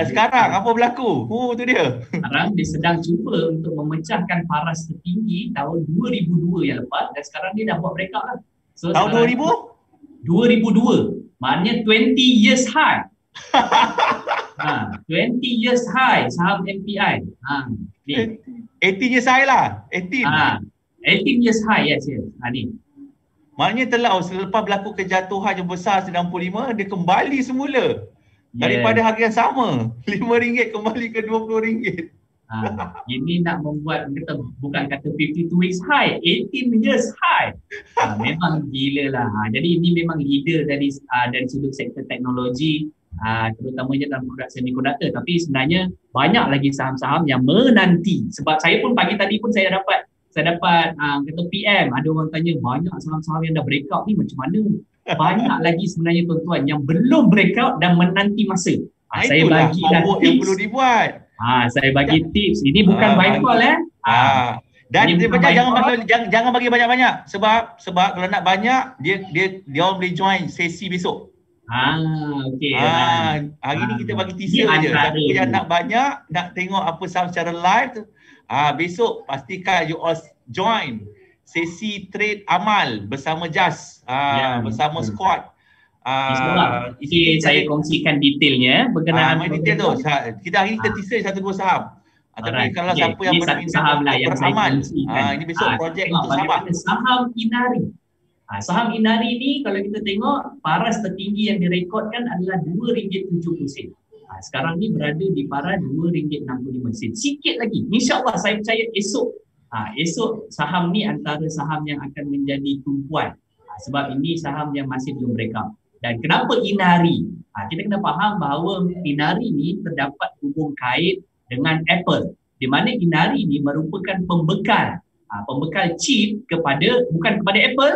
sekarang apa berlaku? Tu dia. Sekarang dia sedang cuba untuk memecahkan paras tertinggi tahun 2002 yang lepas, dan sekarang dia dah buat breakout lah. So, tahun 2000? 2002. Maknanya 20 years high. 20 years high saham MPI. Ni. 18 years high lah. 18 years high, yes. Ni. Maknanya telah selepas berlaku kejatuhan yang besar 95, dia kembali semula. Daripada harga yang sama, RM5 kembali ke RM20. Ini nak membuat bukan kata 52 weeks high, 18 years high. Memang gila lah. Jadi ini memang leader dari sudut sektor teknologi, terutamanya dalam produk semiconductor. Tapi sebenarnya banyak lagi saham-saham yang menanti. Sebab saya pun pagi tadi pun saya dapat kata PM, ada orang tanya banyak saham-saham yang dah breakout ni macam mana? Banyak lagi sebenarnya tuan-tuan yang belum breakout dan menanti masa. Saya bagi homework yang perlu dibuat. Saya bagi tips. Ini bukan buy call Dan jangan bagi banyak-banyak sebab kalau nak banyak dia orang boleh join sesi besok. Okey. Hari ni kita bagi teaser aja. Siapa yang nak banyak, nak tengok apa saham secara live tu, besok pastikan you all join sesi trade amal bersama Jas, bersama squad. Saya kongsikan detailnya berkenaan detail tu. Kita hari ni kita teaser satu dua saham. Tapi kalau siapa yang satu saham lah yang saya kongsikan. Ini besok projek untuk Sabah. Saham Inari. Saham Inari ni kalau kita tengok paras tertinggi yang direkodkan adalah RM2.70. Sekarang ni berada di paras RM2.65. Sikit lagi. InsyaAllah saya percaya esok saham ni antara saham yang akan menjadi tumpuan. Sebab ini saham yang masih belum breakout. Dan kenapa Inari? Kita kena faham bahawa Inari ni terdapat hubung kait dengan Apple. Di mana Inari ni merupakan pembekal chip bukan kepada Apple,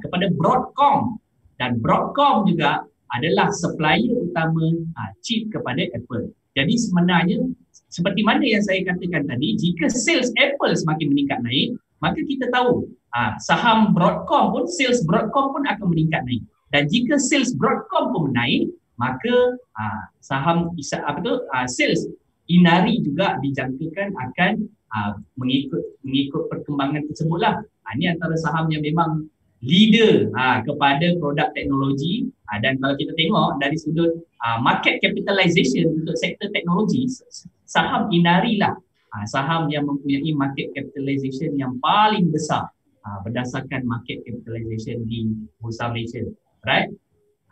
kepada Broadcom. Dan Broadcom juga adalah supplier utama chip kepada Apple. Jadi sebenarnya seperti mana yang saya katakan tadi, jika sales Apple semakin meningkat naik, maka kita tahu saham Broadcom pun, sales Broadcom pun akan meningkat naik. Dan jika sales Broadcom pun naik, maka saham sales Inari juga dijangkakan akan mengikut perkembangan tersebutlah. Ini antara saham yang memang leader kepada produk teknologi. Dan kalau kita tengok dari sudut market capitalization untuk sektor teknologi, saham Inari lah saham yang mempunyai market capitalization yang paling besar berdasarkan market capitalization di Bursa Malaysia. Right?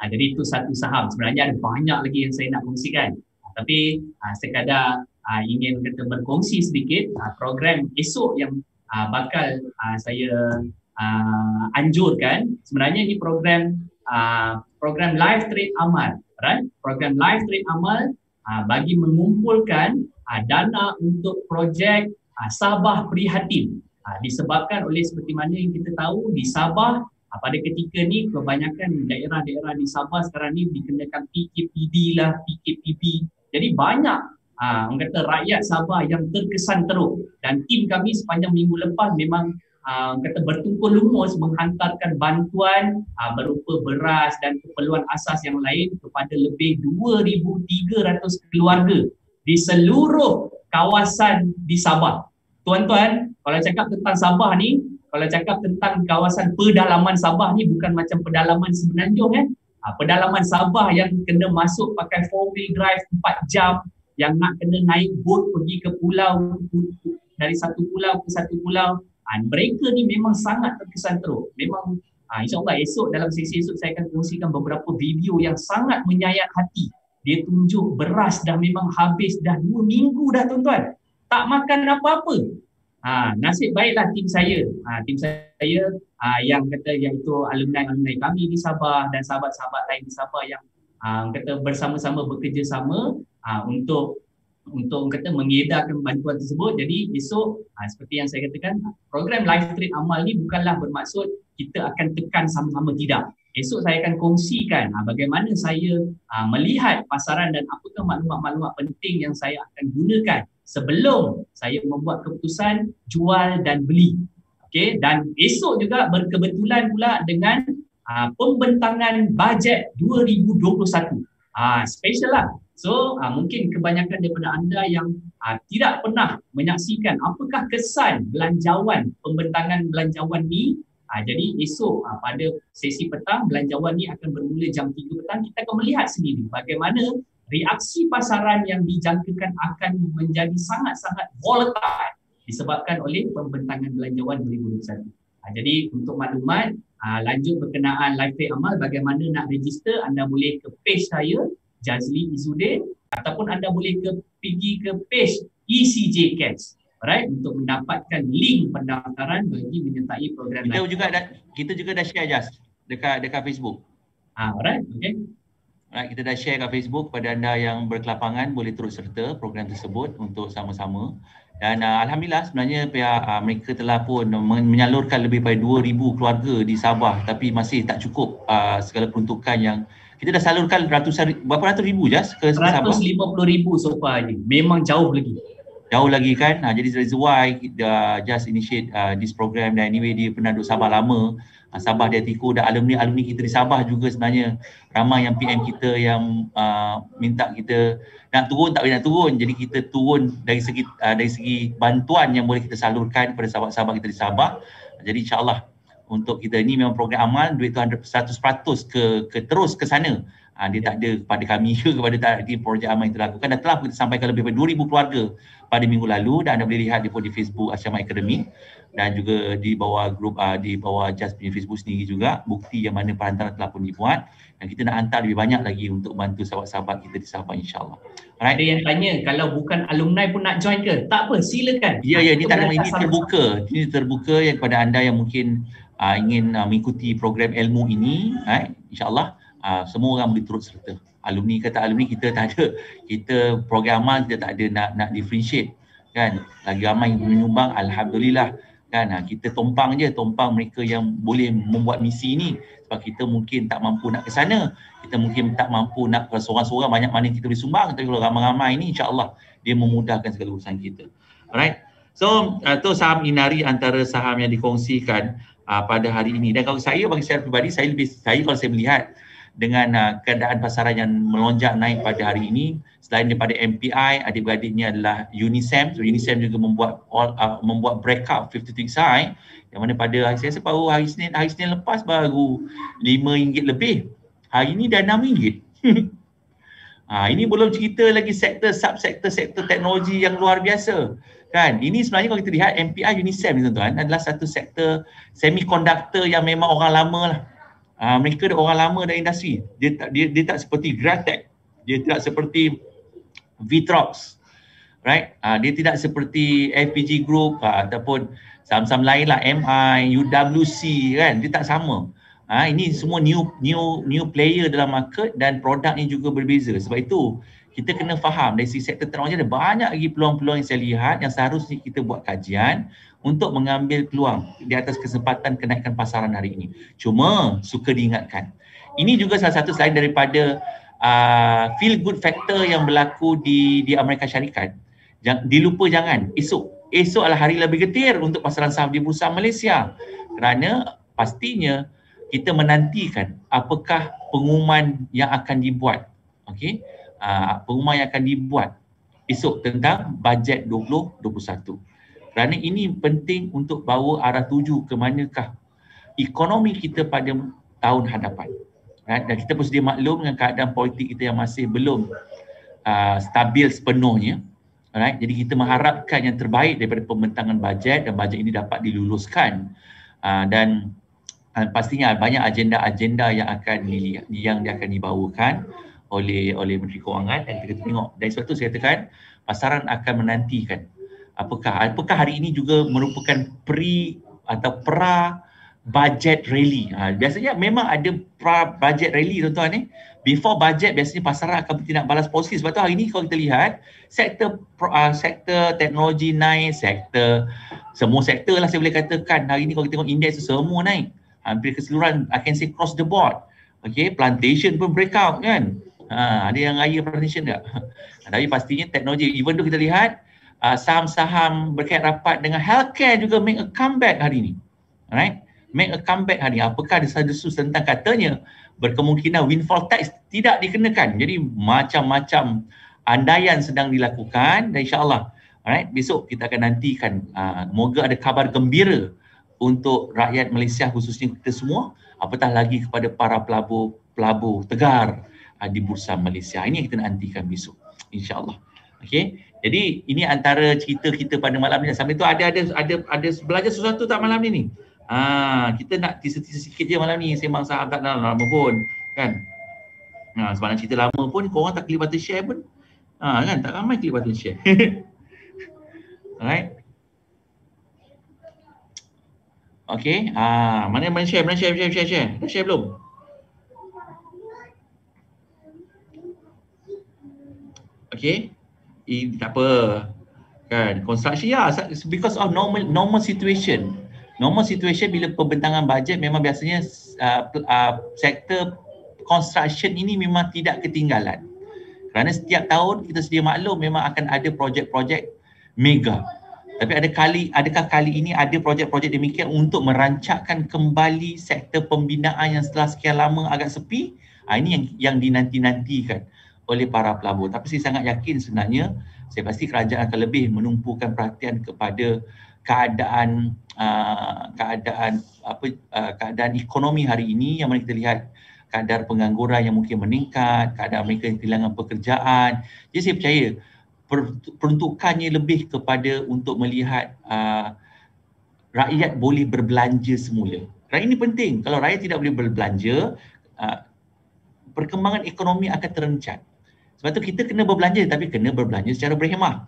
Jadi itu satu saham. Sebenarnya ada banyak lagi yang saya nak kongsikan. Tapi sekadar ingin berkongsi sedikit program esok yang bakal saya anjurkan. Sebenarnya ini program live trade amal, right? Program live trade amal bagi mengumpulkan dana untuk projek Sabah Prihatin. Disebabkan oleh seperti mana yang kita tahu di Sabah pada ketika ni kebanyakan daerah-daerah di Sabah sekarang ni dikenakan PKPD lah, PKPB. Jadi banyak orang kata rakyat Sabah yang terkesan teruk, dan tim kami sepanjang minggu lepas memang kata bertungkul lumus menghantarkan bantuan berupa beras dan keperluan asas yang lain kepada lebih 2,300 keluarga di seluruh kawasan di Sabah. Tuan-tuan, kalau cakap tentang Sabah ni, kalau cakap tentang kawasan pedalaman Sabah ni bukan macam pedalaman Semenanjung pedalaman Sabah yang kena masuk pakai 4-wheel drive 4 jam, yang nak kena naik boat pergi ke pulau, dari satu pulau ke satu pulau. Mereka ni memang sangat terkesan teruk. Memang insyaAllah esok dalam sesi esok saya akan kongsikan beberapa video yang sangat menyayat hati. Dia tunjuk beras dah memang habis dah 2 minggu dah tuan-tuan. Tak makan apa-apa. Nasib baiklah tim saya yang kata iaitu alumni kami di Sabah dan sahabat-sahabat lain di Sabah yang kata bersama-sama bekerjasama untuk kata mengedarkan bantuan tersebut. Jadi besok seperti yang saya katakan, program live trade amal ni bukanlah bermaksud kita akan tekan sama-sama, tidak. esok saya akan kongsikan bagaimana saya melihat pasaran dan apakah maklumat-maklumat penting yang saya akan gunakan sebelum saya membuat keputusan jual dan beli. Okey, dan esok juga berkebetulan pula dengan pembentangan bajet 2021. Special lah. So mungkin kebanyakan daripada anda yang tidak pernah menyaksikan apakah kesan belanjawan, pembentangan belanjawan ni. Jadi esok pada sesi petang, belanjawan ni akan bermula jam 3 petang. Kita akan melihat sendiri bagaimana reaksi pasaran yang dijangkakan akan menjadi sangat-sangat volatile disebabkan oleh pembentangan belanjawan 2021. Jadi untuk maklumat lanjut berkenaan live trade amal, bagaimana nak register, anda boleh ke page saya Jazli Izzuddin ataupun anda boleh pergi ke page ECJ Cash, alright, untuk mendapatkan link pendaftaran bagi menyertai program kita juga dah share Jaz dekat Facebook. Alright, okey. Alright, kita dah share kat Facebook kepada anda yang berkelapangan boleh turut serta program tersebut untuk sama-sama. Dan alhamdulillah sebenarnya pihak mereka telah pun menyalurkan lebih daripada 2,000 keluarga di Sabah, tapi masih tak cukup segala peruntukan yang kita dah salurkan berapa ratus ribu Jas ke Sabah? 150,000 so far ni. Memang jauh lagi. Jauh lagi kan? Jadi that's why Just initiate this program. Dan anyway dia pernah duduk Sabah lama. Sabah dia tiku, dan alumni kita di Sabah juga sebenarnya ramai yang PM kita yang minta kita nak turun, tak boleh nak turun. Jadi kita turun dari segi bantuan yang boleh kita salurkan kepada sahabat-sahabat kita di Sabah. Jadi insyaAllah untuk kita ni memang program amal, duit tu 100% ke terus ke sana. Dia tak ada kepada kami ke kepada tim projek amal yang terlakukan. Dan telah kita sampaikan lebih daripada 2,000 keluarga pada minggu lalu, dan anda boleh lihat di Facebook Asyama Academy dan juga di bawah grup di bawah Just punya Facebook sendiri juga bukti yang mana perantaraan telah pun dibuat, dan kita nak hantar lebih banyak lagi untuk bantu sahabat-sahabat kita di Sabah insya-Allah. Alright. Ada yang tanya kalau bukan alumni pun nak join ke? Tak apa, silakan. Ya, ni tak ada, ini terbuka. Ini terbuka yang kepada anda yang mungkin ingin mengikuti program ilmu ini, insya-Allah semua orang boleh turut serta. Alumni kata alumni, kita tak ada, kita program amal kita tak ada nak differentiate kan. Lagi ramai yang menyumbang, alhamdulillah kan. Kita tumpang mereka yang boleh membuat misi ini, sebab kita mungkin tak mampu nak ke sana, kita mungkin tak mampu nak seorang-seorang banyak mana kita boleh sumbang, tapi kalau ramai-ramai ini insya-Allah dia memudahkan segala urusan kita. Alright. So tu saham Inari antara saham yang dikongsikan pada hari ini. Dan kalau bagi saya pribadi, saya kalau saya melihat dengan keadaan pasaran yang melonjak naik pada hari ini, selain daripada MPI, adik-beradiknya adalah Unisem. So Unisem juga membuat breakout 56 high, yang mana pada saya rasa baru hari Senin lepas baru RM5 lebih. Hari ini dah RM6. Ini belum cerita lagi sektor teknologi yang luar biasa. Kan? Ini sebenarnya kalau kita lihat MPI Unisem ni tuan-tuan adalah satu sektor semiconductor yang memang orang lama lah. Mereka dah orang lama dalam industri. Dia tak seperti Gratec, dia tidak seperti Vitrox, right? Dia tidak seperti FPG Group ataupun saham-saham lain lah, MI, UWC kan. Dia tak sama. Ini semua new player dalam market dan produknya juga berbeza. Sebab itu kita kena faham dari sisi sektor teknologi ada banyak lagi peluang-peluang yang saya lihat yang seharusnya kita buat kajian untuk mengambil peluang di atas kesempatan kenaikan pasaran hari ini. Cuma suka diingatkan, ini juga salah satu selain daripada feel good factor yang berlaku di Amerika Syarikat. Dilupa jangan, esok adalah hari lebih getir untuk pasaran saham di Bursa Malaysia, kerana pastinya kita menantikan apakah pengumuman yang akan dibuat. Okey, pengumuman yang akan dibuat esok tentang bajet 2021. Kerana ini penting untuk bawa arah tuju ke manakah ekonomi kita pada tahun hadapan. Dan kita pun sedia maklum dengan keadaan politik kita yang masih belum stabil sepenuhnya. Jadi kita mengharapkan yang terbaik daripada pembentangan bajet, dan bajet ini dapat diluluskan. Dan pastinya banyak agenda-agenda yang akan dibawakan oleh Menteri Kewangan, dan kita tengok. Dan sebab itu saya katakan pasaran akan menantikan apakah hari ini juga merupakan pra budget rally. Biasanya memang ada pra budget rally tuan-tuan. Before budget biasanya pasaran akan bertindak balas positif. Sebab tu hari ini kalau kita lihat sektor teknologi naik, semua sektor lah saya boleh katakan hari ini kalau kita tengok indeks semua naik. hampir keseluruhan, I can say cross the board. Okay, plantation pun breakout kan. Ada yang raya plantation tak? Tapi pastinya teknologi, even tu kita lihat saham-saham berkait rapat dengan healthcare juga make a comeback hari ni. Alright, make a comeback hari ni. Apakah desas-desus tentang katanya berkemungkinan windfall tax tidak dikenakan. Jadi macam-macam andaian sedang dilakukan dan insyaAllah alright, besok kita akan nantikan moga ada kabar gembira untuk rakyat Malaysia khususnya kita semua, apatah lagi kepada para pelabur tegar di Bursa Malaysia. Ini yang kita nantikan besok insya-Allah. Okey. Jadi ini antara cerita kita pada malam ni. Sampai tu ada belajar sesuatu tak malam ni? Kita nak teaser-teaser sikit je malam ni, sembang saham tak lama pun kan. Sebab nak cerita lama pun korang tak klik button share pun. Kan tak ramai klik button share. Alright. Okay. Mana share? Dah share belum? Okay. Tak apa. Kan, construction because of normal situation. Normal situation bila pembentangan bajet memang biasanya sektor construction ini memang tidak ketinggalan. Kerana setiap tahun kita sedia maklum memang akan ada projek-projek mega. Tapi adakah kali ini ada projek-projek demikian untuk merancangkan kembali sektor pembinaan yang setelah sekian lama agak sepi? Ini yang dinanti-nantikan oleh para pelabur. Tapi saya sangat yakin sebenarnya, saya pasti kerajaan akan lebih menumpukan perhatian kepada keadaan ekonomi hari ini, yang mana kita lihat kadar pengangguran yang mungkin meningkat, keadaan mereka yang kehilangan pekerjaan. Jadi saya percaya peruntukannya lebih kepada untuk melihat rakyat boleh berbelanja semula. Rakyat ini penting. Kalau rakyat tidak boleh berbelanja, perkembangan ekonomi akan terencat. Sebab tu kita kena berbelanja, tapi kena berbelanja secara berhemah.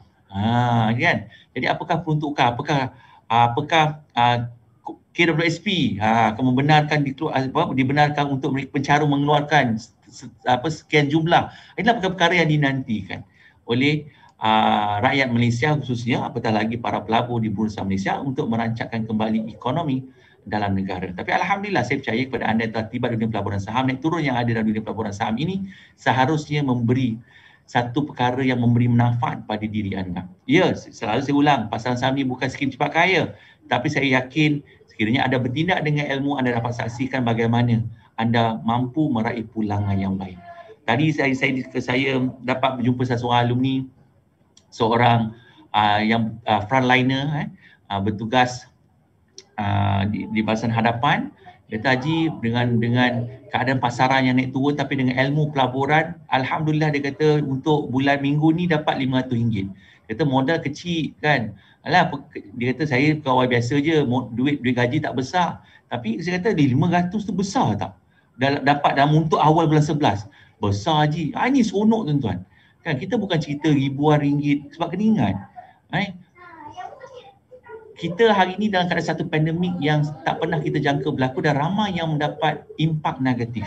Kan? Jadi apakah peruntukan? Apakah KWSP akan dibenarkan untuk pencarum mengeluarkan sekian jumlah? Inilah perkara-perkara yang dinantikan oleh rakyat Malaysia khususnya, apatah lagi para pelabur di Bursa Malaysia untuk merancangkan kembali ekonomi dalam negara. Tapi alhamdulillah saya percaya kepada anda yang telah tiba di dunia pelaburan saham, naik turun yang ada dalam dunia pelaburan saham ini seharusnya memberi satu perkara yang memberi manfaat pada diri anda. Ya, selalu saya ulang, pasaran saham ini bukan skim cepat kaya, tapi saya yakin sekiranya anda bertindak dengan ilmu, anda dapat saksikan bagaimana anda mampu meraih pulangan yang baik. Tadi saya dapat berjumpa seorang alumni, seorang yang frontliner bertugas di barisan hadapan. Dia kata, Haji, dengan keadaan pasaran yang naik turun tapi dengan ilmu pelaburan, alhamdulillah dia kata untuk bulan minggu ni dapat RM500. Dia kata modal kecil kan. Dia kata saya pegawai biasa je, duit gaji tak besar. Tapi saya kata RM500 tu besar tak? Dapat dalam untuk awal bulan 11. Besar Haji. Ini seronok tuan-tuan. Kan kita bukan cerita ribuan ringgit, sebab kena ingat. Kita hari ini dalam keadaan satu pandemik yang tak pernah kita jangka berlaku dan ramai yang mendapat impak negatif.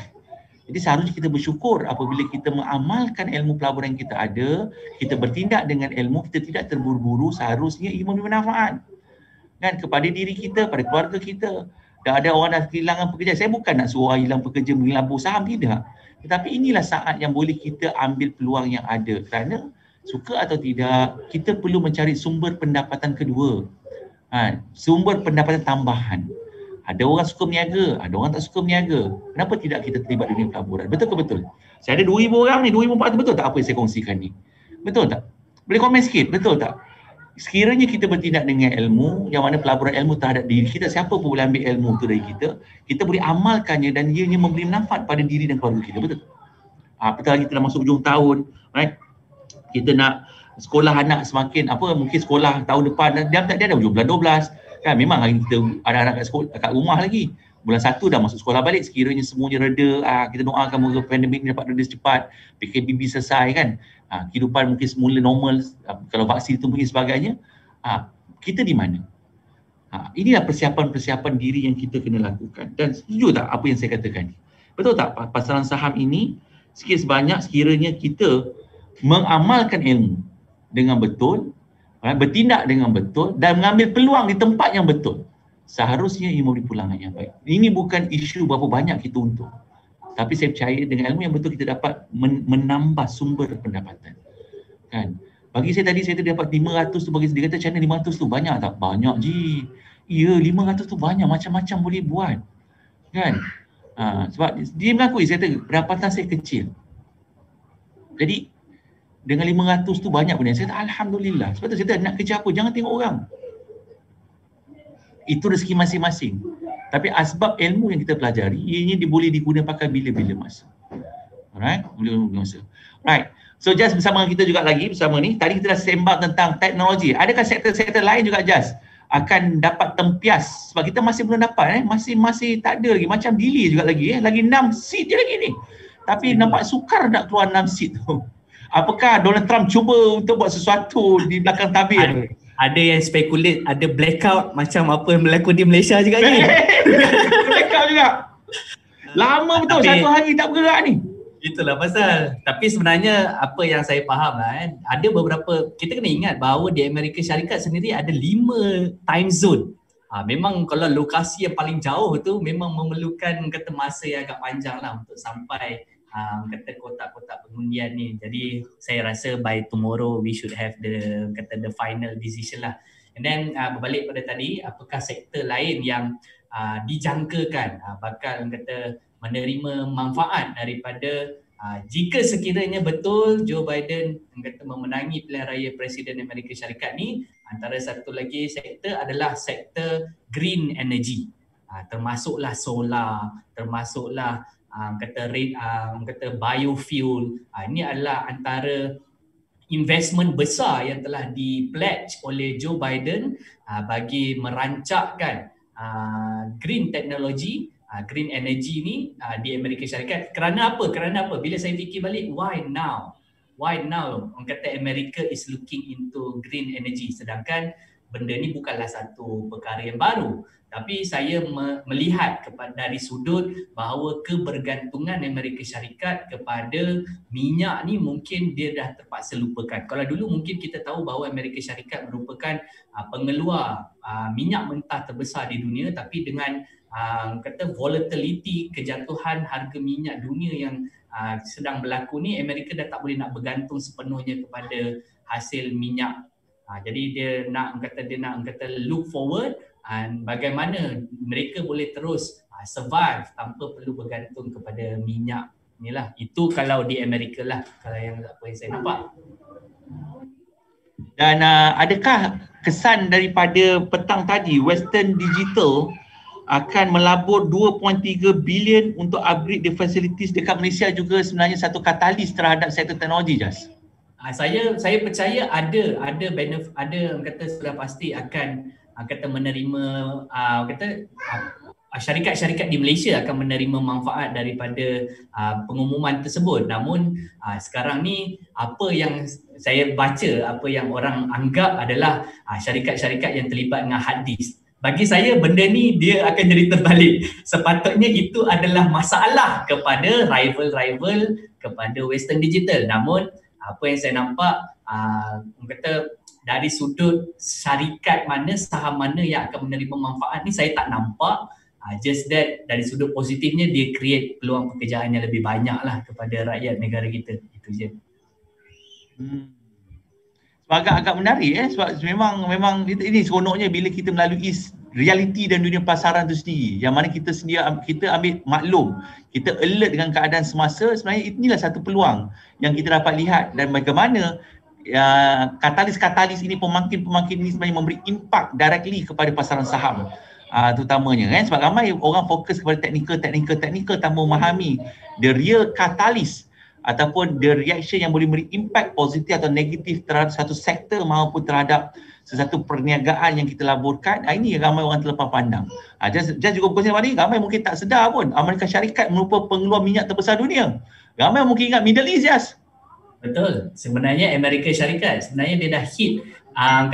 Jadi seharusnya kita bersyukur apabila kita mengamalkan ilmu pelaburan yang kita ada, kita bertindak dengan ilmu, kita tidak terburu-buru, seharusnya ia memberi manfaat. Kan kepada diri kita, pada keluarga kita. Dah ada orang dah kehilangan pekerjaan. Saya bukan nak suruh orang hilang pekerja melabur saham, tidak. Tetapi inilah saat yang boleh kita ambil peluang yang ada. Kerana suka atau tidak, kita perlu mencari sumber pendapatan kedua. Sumber pendapatan tambahan. Ada orang suka berniaga, ada orang tak suka berniaga. Kenapa tidak kita terlibat dunia pelaburan? Betul ke betul? Saya ada 2,000 orang ni, 2,400, betul tak apa yang saya kongsikan ni? Betul tak? Boleh komen sikit, betul tak? Sekiranya kita bertindak dengan ilmu, yang mana pelaburan ilmu terhadap diri kita, siapa pun boleh ambil ilmu tu dari kita boleh amalkannya dan ianya memberi manfaat pada diri dan keluarga kita, betul? Apatah lagi kita dah masuk hujung tahun, right? Kita nak sekolah anak semakin mungkin sekolah tahun depan dia dah hujung bulan 12 kan, memang hari kita anak-anak kat sekolah kat rumah lagi, bulan 1 dah masuk sekolah balik. Sekiranya semuanya reda, kita doakan moga pandemik ni dapat reda cepat, PKPB selesai kan, kehidupan mungkin semula normal, kalau vaksin itu mungkin sebagainya, kita di mana? Inilah persiapan-persiapan diri yang kita kena lakukan. Dan setuju tak apa yang saya katakan? Betul tak pasaran saham ini sikit sebanyak sekiranya kita mengamalkan ilmu dengan betul, bertindak dengan betul dan mengambil peluang di tempat yang betul. seharusnya ia memberi pulangan yang baik. Ini bukan isu berapa banyak kita untung, tapi saya percaya dengan ilmu yang betul kita dapat menambah sumber pendapatan. Kan? Bagi saya tadi saya tu dapat 500 tu, bagi dia kata channel 500 tu banyak tak? Banyak je. Ya, 500 tu banyak, macam-macam boleh buat. Kan? Sebab dia mengakui, saya kata pendapatan saya kecil. Jadi dengan 500 tu banyak benda. Saya kata alhamdulillah. Sebab tu saya kata nak kerja apa, jangan tengok orang. Itu rezeki masing-masing. Tapi asbab ilmu yang kita pelajari, ianya boleh digunakan pakai bila-bila masa. Alright? Bila-bila masa. Right. So Jas bersama kita juga lagi bersama ni. Tadi kita dah sembang tentang teknologi. Adakah sektor-sektor lain juga Jas akan dapat tempias? Sebab kita masih belum dapat masih tak ada lagi. Macam delay juga lagi lagi 6 seat je lagi ni. Tapi nampak sukar nak keluar 6 seat tu. Apakah Donald Trump cuba untuk buat sesuatu di belakang tabir? Ada yang speculate ada blackout macam apa yang berlaku di Malaysia juga ni. Blackout juga. Lama betul, satu hari tak bergerak ni. Itulah pasal. Tapi sebenarnya apa yang saya faham lah ada beberapa, kita kena ingat bahawa di Amerika Syarikat sendiri ada 5 time zone. Memang kalau lokasi yang paling jauh tu memang memerlukan kata masa yang agak panjang lah untuk sampai kata kotak-kotak pengundian ni. Jadi saya rasa by tomorrow we should have the final decision lah. And then berbalik pada tadi, apakah sektor lain yang dijangkakan bakal kata menerima manfaat daripada jika sekiranya betul Joe Biden kata memenangi pilihan raya Presiden Amerika Syarikat ni, antara satu lagi sektor adalah sektor green energy. Termasuklah solar, termasuklah kata biofuel. Ini adalah antara investment besar yang telah di-pledge oleh Joe Biden bagi merancangkan green technology, green energy ni di Amerika Syarikat. Kerana apa? Bila saya fikir balik, why now? Orang kata Amerika is looking into green energy, sedangkan benda ni bukanlah satu perkara yang baru. Tapi saya melihat dari sudut bahawa kebergantungan Amerika Syarikat kepada minyak ni mungkin dia dah terpaksa lupakan. Kalau dulu mungkin kita tahu bahawa Amerika Syarikat merupakan pengeluar minyak mentah terbesar di dunia, tapi dengan kata volatility, kejatuhan harga minyak dunia yang sedang berlaku ni, Amerika dah tak boleh nak bergantung sepenuhnya kepada hasil minyak. Jadi dia nak kata look forward dan bagaimana mereka boleh terus survive tanpa perlu bergantung kepada minyak. Inilah, itu kalau di Amerika lah, kalau yang apa yang saya nampak. Dan adakah kesan daripada petang tadi Western Digital akan melabur 2.3 bilion untuk upgrade the facilities dekat Malaysia juga sebenarnya satu katalis terhadap sektor teknologi, Jas? Saya percaya ada benefit, ada kata sudah pasti akan kata menerima syarikat-syarikat di Malaysia akan menerima manfaat daripada pengumuman tersebut. Namun sekarang ni apa yang saya baca, apa yang orang anggap adalah syarikat-syarikat yang terlibat dengan hard disk. Bagi saya benda ni dia akan jadi terbalik. Sepatutnya itu adalah masalah kepada rival kepada Western Digital. Namun apa yang saya nampak kata dari sudut syarikat mana, saham mana yang akan menerima manfaat ni saya tak nampak. Just that dari sudut positifnya dia create peluang pekerjaan yang lebih banyak lah kepada rakyat negara kita. Itu je. Agak menarik sebab memang ini seronoknya bila kita melalui realiti dan dunia pasaran tu sendiri, yang mana kita ambil maklum, kita alert dengan keadaan semasa. Sebenarnya inilah satu peluang yang kita dapat lihat, dan bagaimana katalis-katalis ini, pemangkin-pemangkin ini sebenarnya memberi impak directly kepada pasaran saham terutamanya sebab ramai orang fokus kepada teknikal tanpa memahami the real catalyst ataupun the reaction yang boleh beri impact positif atau negatif terhadap satu sektor maupun terhadap sesuatu perniagaan yang kita laburkan. Ini yang ramai orang terlepas pandang. Just juga berkongsi tadi, ramai mungkin tak sedar pun Amerika Syarikat merupakan pengeluar minyak terbesar dunia. Ramai mungkin ingat Middle East, Jas. Betul. Sebenarnya Amerika Syarikat sebenarnya dia dah hit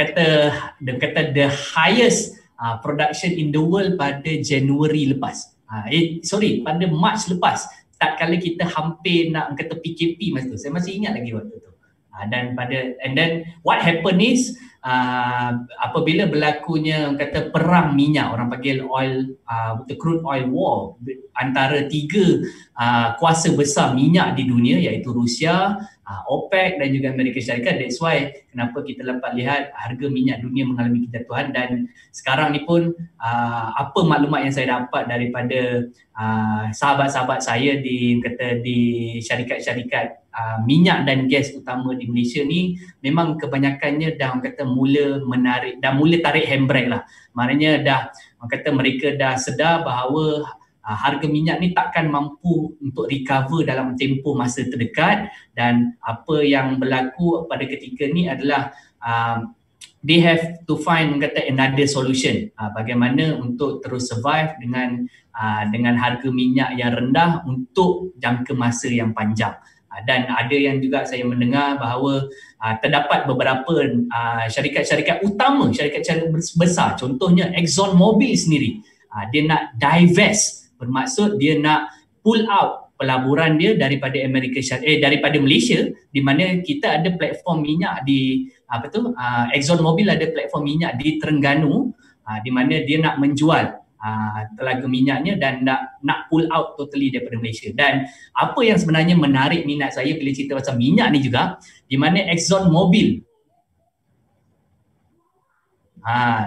kata the highest production in the world pada Januari lepas. Pada Mac lepas. Tak kala kita hampir nak kata PKP masa tu. Saya masih ingat lagi waktu tu. Dan then what happen is apabila berlakunya kata perang minyak, orang panggil the crude oil war antara tiga kuasa besar minyak di dunia, iaitu Rusia, OPEC dan juga Amerika Syarikat. That's why kenapa kita dapat lihat harga minyak dunia mengalami kejatuhan. Dan sekarang ni pun apa maklumat yang saya dapat daripada sahabat-sahabat saya di syarikat-syarikat minyak dan gas utama di Malaysia ni, memang kebanyakannya dah orang kata mula tarik handbrake lah. Maknanya dah orang kata mereka dah sedar bahawa harga minyak ni takkan mampu untuk recover dalam tempoh masa terdekat, dan apa yang berlaku pada ketika ni adalah they have to find kata another solution, bagaimana untuk terus survive dengan harga minyak yang rendah untuk jangka masa yang panjang. Dan ada yang juga saya mendengar bahawa terdapat beberapa syarikat-syarikat utama, syarikat-syarikat besar, contohnya Exxon Mobil sendiri, dia nak divest, bermaksud dia nak pull out pelaburan dia daripada daripada Malaysia, di mana kita ada platform minyak di Exxon Mobil ada platform minyak di Terengganu, di mana dia nak menjual telaga minyaknya dan nak pull out totally daripada Malaysia. Dan apa yang sebenarnya menarik minat saya bila cerita pasal minyak ni juga, di mana Exxon Mobil,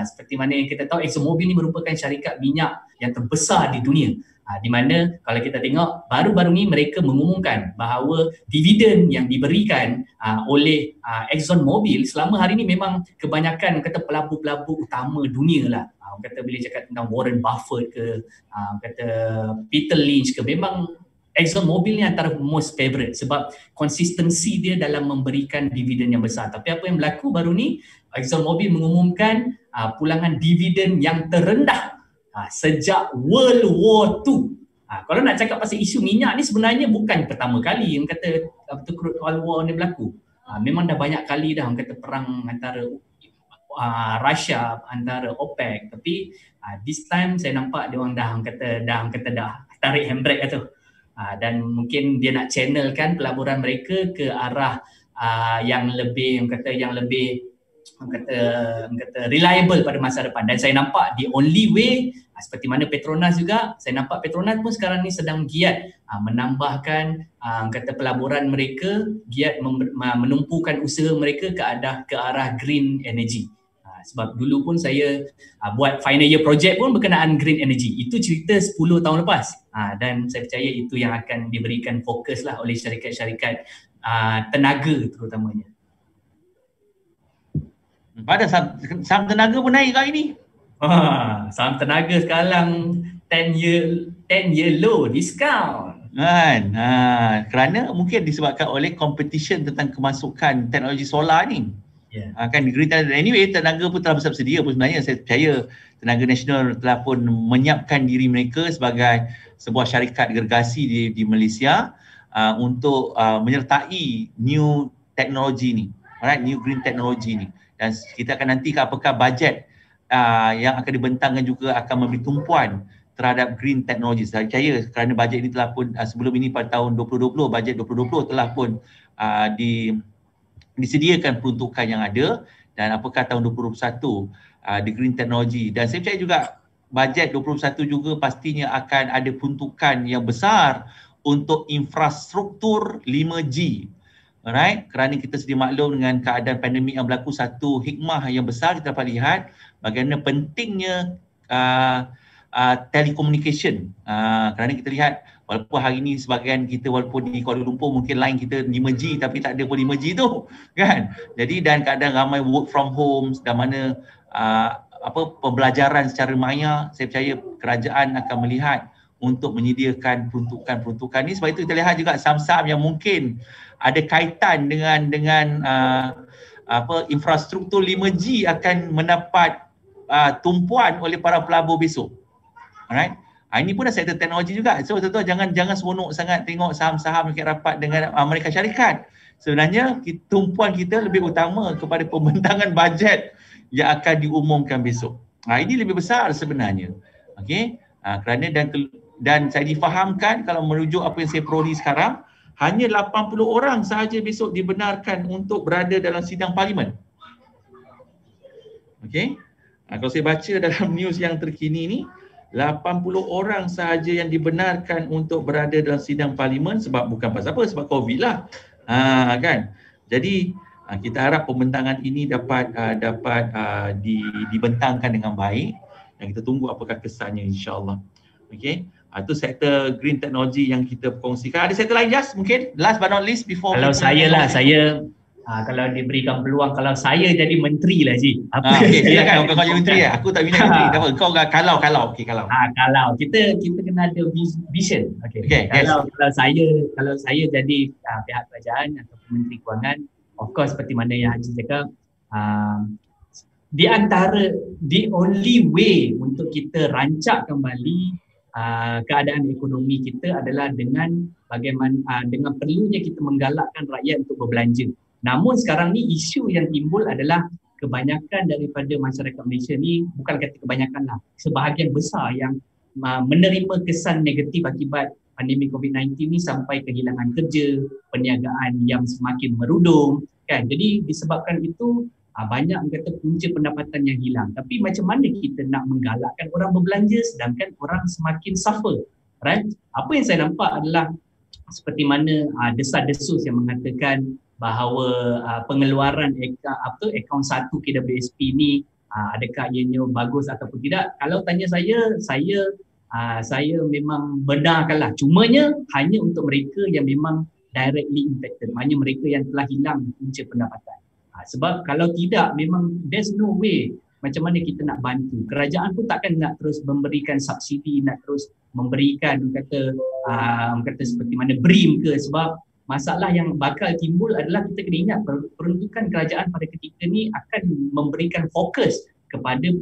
seperti mana yang kita tahu, Exxon Mobil ni merupakan syarikat minyak yang terbesar di dunia, di mana kalau kita tengok baru-baru ni mereka mengumumkan bahawa dividen yang diberikan oleh Exxon Mobil selama hari ni memang kebanyakan kata pelabur-pelabur utama dunia lah. Kata bila cakap tentang Warren Buffett ke, kata Peter Lynch ke, memang Exxon Mobil ni antara most favorite sebab konsistensi dia dalam memberikan dividen yang besar. Tapi apa yang berlaku baru ni, Exxon Mobil mengumumkan pulangan dividen yang terendah sejak World War II. Kalau nak cakap pasal isu minyak ni, sebenarnya bukan pertama kali yang kata crude oil war ni berlaku. Memang dah banyak kali dah orang kata perang antara Russia, antara OPEC, tapi this time saya nampak dia orang dah tarik handbrake tu. Dan mungkin dia nak channelkan pelaburan mereka ke arah yang lebih reliable pada masa depan. Dan saya nampak the only way, seperti mana Petronas juga, saya nampak Petronas pun sekarang ni sedang giat menambahkan pelaburan mereka, giat menumpukan usaha mereka ke arah green energy. Sebab dulu pun saya buat final year project pun berkenaan green energy. Itu cerita 10 tahun lepas. Dan saya percaya itu yang akan diberikan fokus lah oleh syarikat-syarikat tenaga terutamanya. Pada saham tenaga pun naik kali ni. Saham tenaga sekarang 10 year low discount. Kan? Kerana mungkin disebabkan oleh competition tentang kemasukan teknologi solar ni. Kan green anyway, tenaga pun telah bersedia pun sebenarnya. Saya percaya Tenaga Nasional telah pun menyiapkan diri mereka sebagai sebuah syarikat gergasi di Malaysia untuk menyertai new teknologi ni, alright, new green teknologi ni. Dan kita akan nantikan apakah bajet yang akan dibentangkan juga akan memberi tumpuan terhadap green teknologi. Saya percaya kerana bajet ini telah pun sebelum ini pada tahun 2020, bajet 2020 telah pun disediakan peruntukan yang ada, dan apakah tahun 2021 di green technology. Dan saya percaya juga bajet 2021 juga pastinya akan ada peruntukan yang besar untuk infrastruktur 5G. Alright, kerana kita sedia maklum dengan keadaan pandemik yang berlaku, satu hikmah yang besar kita dapat lihat bagaimana pentingnya telekommunikasi. Kerana kita lihat walaupun hari ni sebahagian kita walaupun di Kuala Lumpur mungkin line kita 5G tapi tak ada pun 5G tu kan. Jadi dan keadaan ramai work from home dan mana pembelajaran secara maya, saya percaya kerajaan akan melihat untuk menyediakan peruntukan-peruntukan ni. Sebab itu kita lihat juga saham-saham yang mungkin ada kaitan dengan infrastruktur 5G akan mendapat tumpuan oleh para pelabur besok. Alright. Ini pun dah sektor teknologi juga. So tuan-tuan jangan seronok sangat tengok saham-saham yang rapat dengan Amerika Syarikat. Sebenarnya tumpuan kita lebih utama kepada pembentangan bajet yang akan diumumkan besok. Ini lebih besar sebenarnya. Okey. Kerana dan saya difahamkan kalau merujuk apa yang saya peroleh sekarang, hanya 80 orang sahaja besok dibenarkan untuk berada dalam sidang parlimen. Okey. Kalau saya baca dalam news yang terkini ni, 80 orang sahaja yang dibenarkan untuk berada dalam sidang parlimen sebab bukan pasal apa, sebab COVID lah. Kan. Jadi kita harap pembentangan ini dapat dibentangkan dengan baik dan kita tunggu apakah kesannya, insya-Allah. Okey. Itu sektor green technology yang kita kongsikan. Ada sektor lain, Jas, mungkin last but not least before kalau saya lah, saya kalau diberikan peluang, kalau saya jadi menteri lah Cik. Okay, silakan kau jadi menteri. Aku tak minat menteri. Tak apa. Kau kalau. Okey, kalau. Kalau kita kena ada vision. Okey. Kalau saya jadi pihak kerajaan atau menteri kewangan, of course seperti mana yang Haji cakap, di antara the only way untuk kita rancak kembali keadaan ekonomi kita adalah dengan bagaimana dengan perlunya kita menggalakkan rakyat untuk berbelanja. Namun sekarang ni isu yang timbul adalah kebanyakan daripada masyarakat Malaysia ni, bukan kata kebanyakan lah, sebahagian besar yang menerima kesan negatif akibat pandemik COVID-19 ni sampai kehilangan kerja, perniagaan yang semakin merudum kan. Jadi disebabkan itu banyak kata punca pendapatan yang hilang. Tapi macam mana kita nak menggalakkan orang berbelanja sedangkan orang semakin suffer, right? Apa yang saya nampak adalah seperti mana desas-desus yang mengatakan bahawa pengeluaran akaun 1 KWSP ni adakah ianya bagus ataupun tidak. Kalau tanya saya memang benarkanlah, cumanya hanya untuk mereka yang memang directly impacted, hanya mereka yang telah hilang punca pendapatan. Sebab kalau tidak, memang there's no way macam mana kita nak bantu. Kerajaan pun takkan nak terus memberikan subsidi, nak terus memberikan kata seperti mana BRIM ke, sebab masalah yang bakal timbul adalah kita kena ingat peruntukan kerajaan pada ketika ni akan memberikan fokus kepada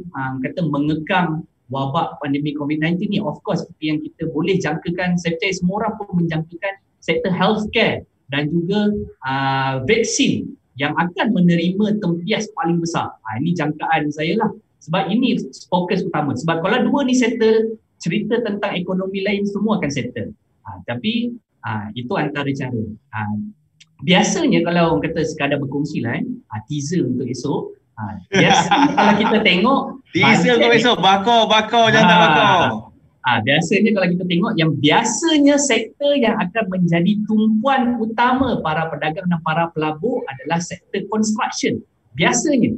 mengekang wabak pandemik COVID-19 ni. Of course seperti yang kita boleh jangkakan, saya percaya semua orang pun menjangkakan sektor healthcare dan juga vaksin yang akan menerima tempias paling besar. Ini jangkaan saya lah. Sebab ini fokus utama. Sebab kalau dua ni settle, cerita tentang ekonomi lain semua akan settle. Tapi itu antara cara. Biasanya kalau orang kata sekadar berkongsi lah, teaser untuk esok. Biasanya kalau kita tengok teaser untuk esok, bakar jangan tak bakar. Biasanya kalau kita tengok, yang biasanya sektor yang akan menjadi tumpuan utama para pedagang dan para pelabur adalah sektor construction. Biasanya.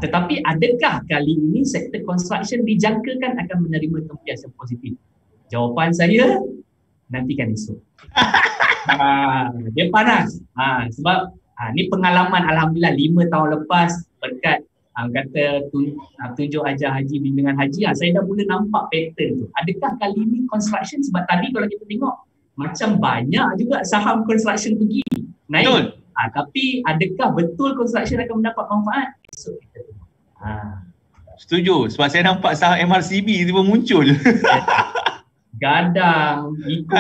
Tetapi adakah kali ini sektor construction dijangkakan akan menerima tempias yang positif? Jawapan saya, nantikan esok. Dia panas. Sebab ni pengalaman Alhamdulillah 5 tahun lepas berkat tunjuk ajar haji, bimbingan haji, saya dah mula nampak pattern tu. Adakah kali ini construction, sebab tadi kalau kita tengok macam banyak juga saham construction pergi naik. Betul. Tapi adakah betul construction akan mendapat manfaat? Esok kita tengok. Setuju, sebab saya nampak saham MRCB tiba muncul. Gadang,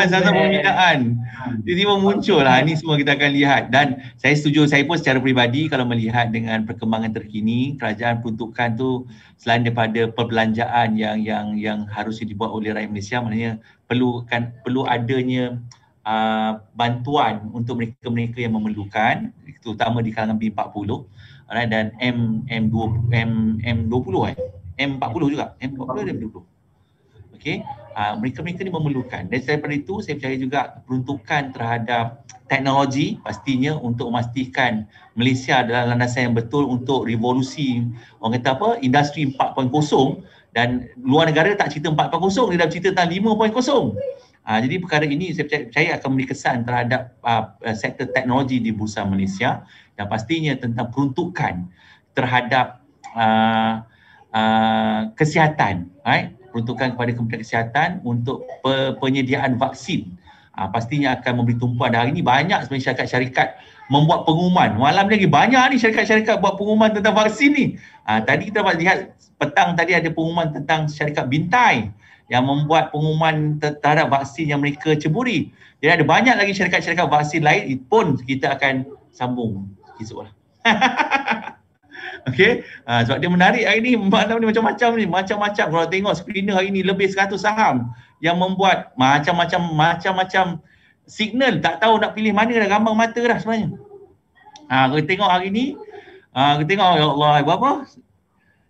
saham permintaan tiba-tiba muncul lah. Ini semua kita akan lihat. Dan saya setuju, saya pun secara peribadi kalau melihat dengan perkembangan terkini, kerajaan peruntukan tu selain daripada perbelanjaan yang harus dibuat oleh rakyat Malaysia, maknanya perlu adanya bantuan untuk mereka-mereka yang memerlukan, terutama di kalangan B40 dan M20 M40 juga, M40 dan M20. Okey, mereka-mereka ni memerlukan. Dan daripada itu saya percaya juga peruntukan terhadap teknologi pastinya untuk memastikan Malaysia adalah landasan yang betul untuk revolusi, orang kata apa, industri 4.0, dan luar negara tak cerita 4.0, dia dah cerita tentang 5.0. Jadi perkara ini saya percaya akan memberi kesan terhadap sektor teknologi di bursa Malaysia, dan pastinya tentang peruntukan terhadap kesihatan, right? Peruntukan kepada Kementerian Kesihatan untuk penyediaan vaksin. Pastinya akan memberi tumpuan. Dan hari ini banyak sebenarnya syarikat-syarikat membuat pengumuman. Malam ni lagi banyak ni syarikat-syarikat buat pengumuman tentang vaksin ni. Tadi kita dapat lihat petang tadi ada pengumuman tentang syarikat Bintai yang membuat pengumuman terhadap vaksin yang mereka ceburi. Jadi ada banyak lagi syarikat-syarikat vaksin lain pun kita akan sambung esok lah. Okey, sebab dia menarik hari ni, malam ni macam-macam. Kalau tengok screener hari ni lebih 100 saham yang membuat macam-macam signal, tak tahu nak pilih mana dah, gambang mata dah sebenarnya. Kita tengok hari ni, kita tengok, ya Allah, berapa?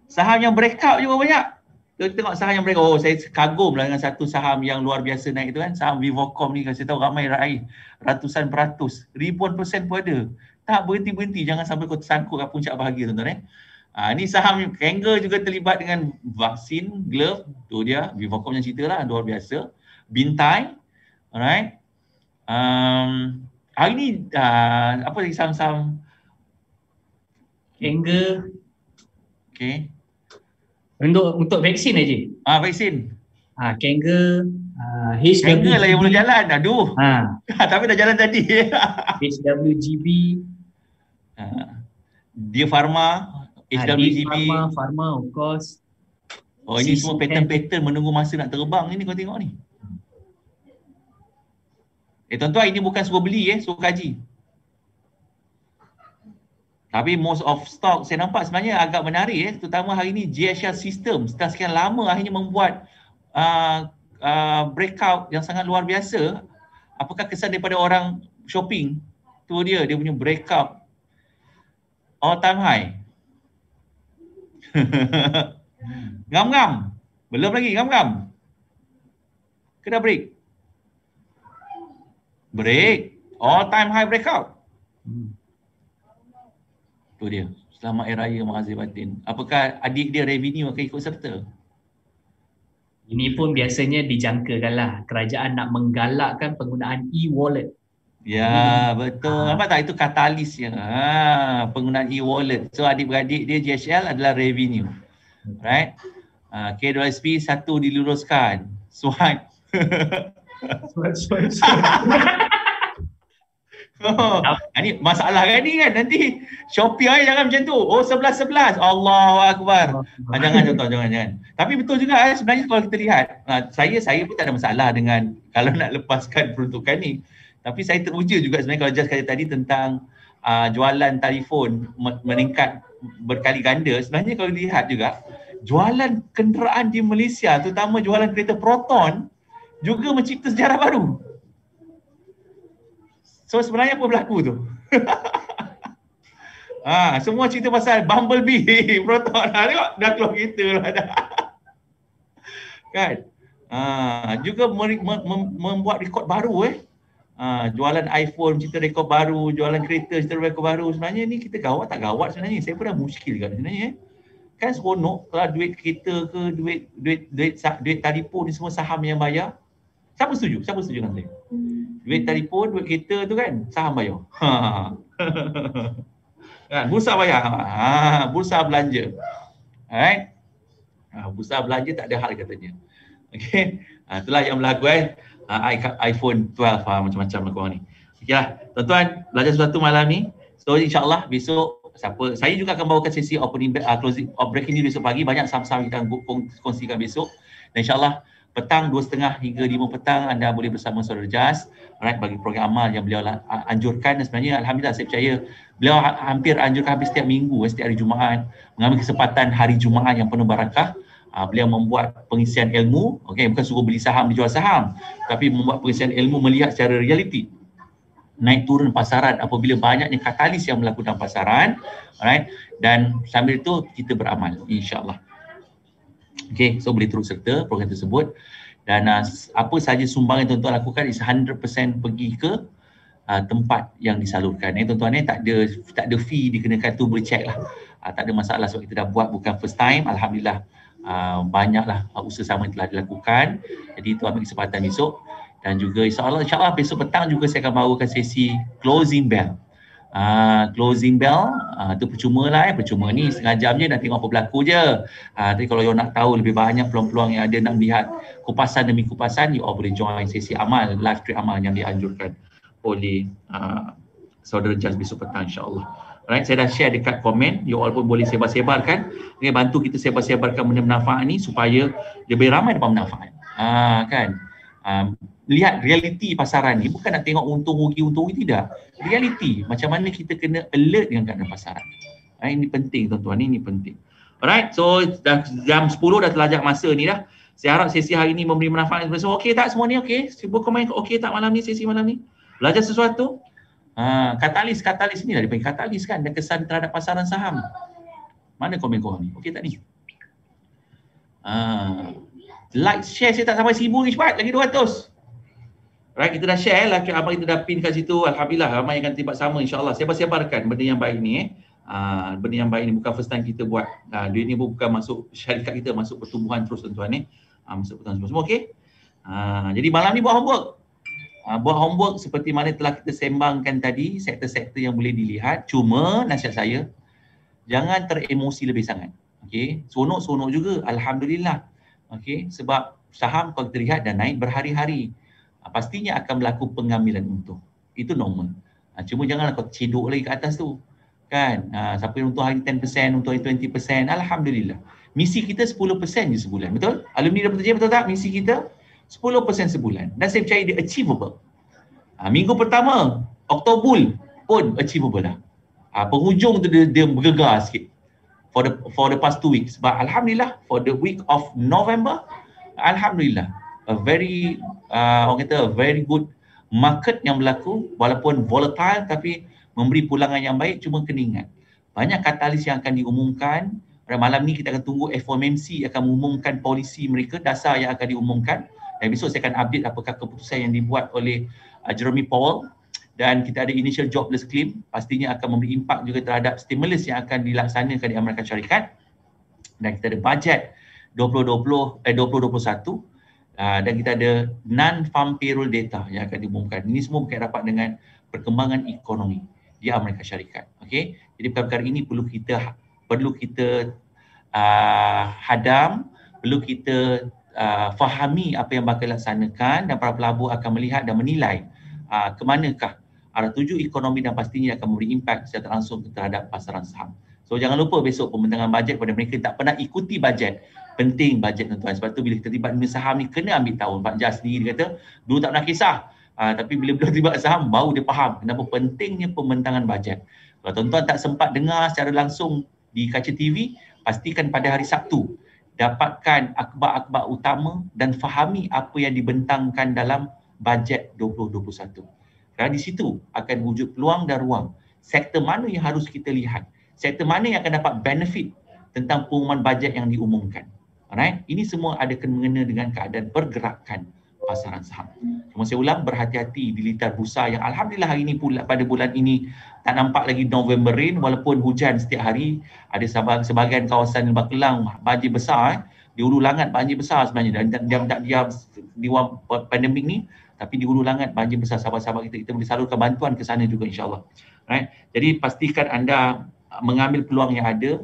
Saham yang breakout juga banyak. Kita tengok saham yang breakout. Saya kagum lah dengan satu saham yang luar biasa naik tu kan. Saham Vivocom ni, saya tahu ramai raih. Ratusan peratus, ribuan persen pun ada. Tak berhenti-berhenti, jangan sampai kau tersangkut kat puncak bahagia tuan-tuan. Ni saham Kangaroo juga terlibat dengan vaksin, glove. Tu dia, Vivocom yang cerita lah, luar biasa. Bintai, alright. Hari ni, apa lagi saham-saham? Kangaroo. Okay. Untuk vaksin aja. Vaksin. Kangaroo, Kangaroo lah yang belum jalan. Aduh. Tapi dah jalan tadi. HWGB. Dia Pharma, HWGB. Pharma of course. Ini semua pattern-pattern menunggu masa nak terbang ni kau tengok ni. Tuan-tuan, ini bukan suruh beli, suruh kaji. Tapi most of stock saya nampak sebenarnya agak menarik, terutama hari ni GSR System setelah sekian lama akhirnya membuat breakout yang sangat luar biasa. Apakah kesan daripada orang shopping? Tu dia punya breakout all time high. Ngam-ngam. Belum lagi ngam-ngam. Kena break. Break. All time high breakout. Tu dia. Selamat Hari Raya Mahazir Batin. Apakah adik dia revenue akan ikut serta? Ini pun biasanya dijangkakan lah. Kerajaan nak menggalakkan penggunaan e-wallet. Ya, betul. Nampak tak? Itu katalisnya. Penggunaan e-wallet. So adik-beradik dia GSL adalah revenue. Right? K2SP satu diluruskan. Swipe. Ini masalah kan ni kan, nanti Shopee jangan macam tu. 11-11. Allahu Akbar. Jangan contoh, jangan. Tapi betul juga sebenarnya kalau kita lihat, saya pun tak ada masalah dengan kalau nak lepaskan peruntukan ni. Tapi saya teruja juga sebenarnya kalau Jas kata tadi tentang jualan telefon meningkat berkali ganda. Sebenarnya kalau dilihat juga, jualan kenderaan di Malaysia, terutama jualan kereta Proton, juga mencipta sejarah baru. So sebenarnya apa berlaku tu? Semua cerita pasal Bumblebee, Proton. Tengok dah keluar kereta lah dah. Kan? Juga membuat rekod baru jualan iPhone cerita rekod baru, jualan kereta cerita rekod baru. Sebenarnya ni kita gawat tak gawat sebenarnya. Saya pun dah muskil kan sebenarnya. Kan seronok kalau duit kereta ke duit telefon ni semua saham yang bayar. Siapa setuju? Siapa setuju dengan saya? Duit telefon, duit kereta tu kan saham bayar. Kan bursa bayar. Bursa belanja. Alright. Bursa belanja tak ada hal katanya. Okey. Itulah yang berlaku iPhone 12 macam-macam lah korang ni. Okeylah, tuan-tuan, belajar sesuatu malam ni. So insya-Allah besok saya juga akan bawakan sesi opening closing breaking news besok pagi. Banyak saham-saham kita akan kongsikan besok. Dan insya-Allah petang 2.30 hingga 5 petang anda boleh bersama Saudara Jas, alright, bagi program amal yang beliau anjurkan. Dan sebenarnya alhamdulillah saya percaya beliau hampir anjurkan hampir setiap minggu, setiap hari Jumaat, mengambil kesempatan hari Jumaat yang penuh barakah. Beliau membuat pengisian ilmu, bukan suruh beli saham, dijual saham, tapi membuat pengisian ilmu melihat secara realiti naik turun pasaran apabila banyaknya katalis yang berlaku dalam pasaran, alright, dan sambil itu kita beramal insya-Allah. Okey, so boleh terus serta program tersebut dan apa sahaja sumbangan yang tuan-tuan lakukan is 100% pergi ke tempat yang disalurkan. Tuan-tuan tak ada fee dikenakan, tu boleh check lah. Tak ada masalah sebab kita dah buat bukan first time, alhamdulillah. Banyaklah usaha sama yang telah dilakukan. Jadi itu ambil kesempatan besok dan juga insya-Allah besok petang juga saya akan bawakan sesi closing bell. Closing bell tu percuma lah percuma ni setengah jam je nak tengok apa berlaku je. Tapi kalau you nak tahu lebih banyak peluang-peluang yang ada nak melihat kupasan demi kupasan, you all boleh join sesi amal, live trade amal yang dianjurkan oleh Saudara Jas besok petang insya-Allah. Alright, saya dah share dekat komen, you all pun boleh sebar-sebarkan. Okay, bantu kita sebar-sebarkan benda manfaat ni supaya lebih ramai dapat manfaat. Kan? Lihat realiti pasaran ni, bukan nak tengok untung rugi tidak. Realiti, macam mana kita kena alert dengan keadaan pasaran. Ini penting tuan-tuan, ini penting. Alright, so dah jam 10 dah terlajak masa ni dah. Saya harap sesi hari ni memberi manfaat. So, okey tak semua ni? Okey? Sibuk komen, okey tak malam ni, sesi malam ni? Belajar sesuatu, katalis ni lah, dia panggil katalis kan, dan kesan terhadap pasaran saham. Mana komen korang ni? Okey tak ni? Like, share saya tak sampai 1000 ni, cepat, lagi 200. Right, kita dah share lah, abang kita dah pin kat situ. Alhamdulillah, ramai yang akan terlibat sama, insyaAllah. Sebar-sebarkan benda yang baik ni. Benda yang baik ni bukan first time kita buat. Duit ni bukan masuk syarikat kita, masuk pertumbuhan terus tuan-tuan ni. Masuk pertumbuhan semua, okey? Jadi malam ni buat homework. Buat homework seperti mana telah kita sembangkan tadi, sektor-sektor yang boleh dilihat. Cuma nasihat saya, jangan teremosi lebih sangat. Okey, seronok-seronok juga, alhamdulillah. Okey, sebab saham kalau kita lihat dah naik berhari-hari. Pastinya akan berlaku pengambilan untung. Itu normal. Cuma janganlah kau cedok lagi ke atas tu. Kan? Siapa yang untung hari 10%, untung hari 20%, alhamdulillah. Misi kita 10% je sebulan, betul? Alumni dapat betul tak? Misi kita 10% sebulan. Dan saya percaya dia achievable. Minggu pertama, Oktober pun achievable dah. Penghujung tu dia bergegar sikit. For the past 2 weeks. But alhamdulillah, for the week of November, alhamdulillah, a very good market yang berlaku, walaupun volatile tapi memberi pulangan yang baik. Cuma kena ingat, banyak katalis yang akan diumumkan. Pada malam ni kita akan tunggu FOMC akan mengumumkan polisi mereka, dasar yang akan diumumkan. Dan besok saya akan update apakah keputusan yang dibuat oleh Jeremy Powell. Dan kita ada initial jobless claim, pastinya akan memberi impak juga terhadap stimulus yang akan dilaksanakan di Amerika Syarikat. Dan kita ada bajet 2021. Dan kita ada non-farm payroll data yang akan diumumkan. Ini semua berkait rapat dengan perkembangan ekonomi di Amerika Syarikat. Okey, jadi perkara ini perlu kita hadam, perlu kita fahami apa yang bakal dilaksanakan, dan para pelabur akan melihat dan menilai ke manakah arah tuju ekonomi, dan pastinya akan memberi impak secara langsung terhadap pasaran saham. So jangan lupa besok pembentangan bajet pada mereka yang tak pernah ikuti bajet. Penting bajet tuan-tuan. Sebab tu bila kita terlibat dengan saham ni kena ambil tahu. Pak Jas sendiri dia kata dulu tak pernah kisah. Tapi bila terlibat saham baru dia faham kenapa pentingnya pembentangan bajet. Kalau tuan-tuan tak sempat dengar secara langsung di kaca TV, pastikan pada hari Sabtu dapatkan akhbar-akhbar utama dan fahami apa yang dibentangkan dalam bajet 2021. Kerana di situ akan wujud peluang dan ruang. Sektor mana yang harus kita lihat? Sektor mana yang akan dapat benefit tentang pengumuman bajet yang diumumkan? Alright, ini semua ada kena-mengena dengan keadaan pergerakan pasaran saham. Cuma saya ulang, berhati-hati di litar bursa yang alhamdulillah hari ini pula, pada bulan ini tak nampak lagi November rain, walaupun hujan setiap hari. Ada sebahagian kawasan Lembah Kelang banjir besar, di Hulu Langat banjir besar sebenarnya, dan diam tak diam di pandemik ni, tapi di Hulu Langat banjir besar. Sahabat-sahabat kita boleh salurkan bantuan ke sana juga, insyaAllah. Right? Jadi pastikan anda mengambil peluang yang ada,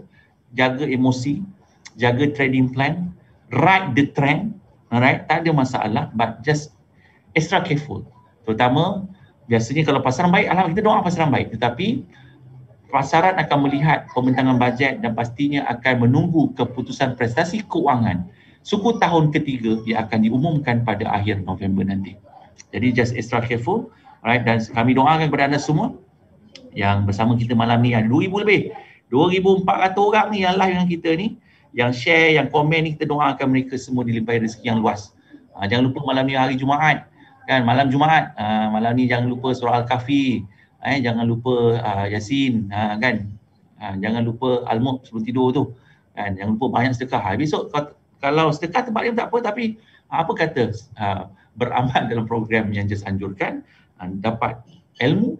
jaga emosi, jaga trading plan, ride the trend, alright, tak ada masalah, but just extra careful. Terutama biasanya kalau pasaran baik, alhamdulillah kita doa pasaran baik, tetapi pasaran akan melihat pembentangan bajet dan pastinya akan menunggu keputusan prestasi keuangan suku tahun ketiga yang akan diumumkan pada akhir November nanti. Jadi just extra careful, alright, dan kami doakan kepada anda semua yang bersama kita malam ni, ada 2,000 lebih, 2,400 orang ni yang live dengan kita ni, yang share, yang komen ni, kita doakan mereka semua dilimpahi rezeki yang luas. Jangan lupa malam ni hari Jumaat, kan, malam Jumaat, malam ni jangan lupa surah Al-Kahfi, jangan lupa Yasin, kan, jangan lupa Al-Mulk sebelum tidur tu, kan, jangan lupa banyak sedekah. Besok kalau sedekah tempat dia tak apa, tapi apa kata beramal dalam program yang just anjurkan, dapat ilmu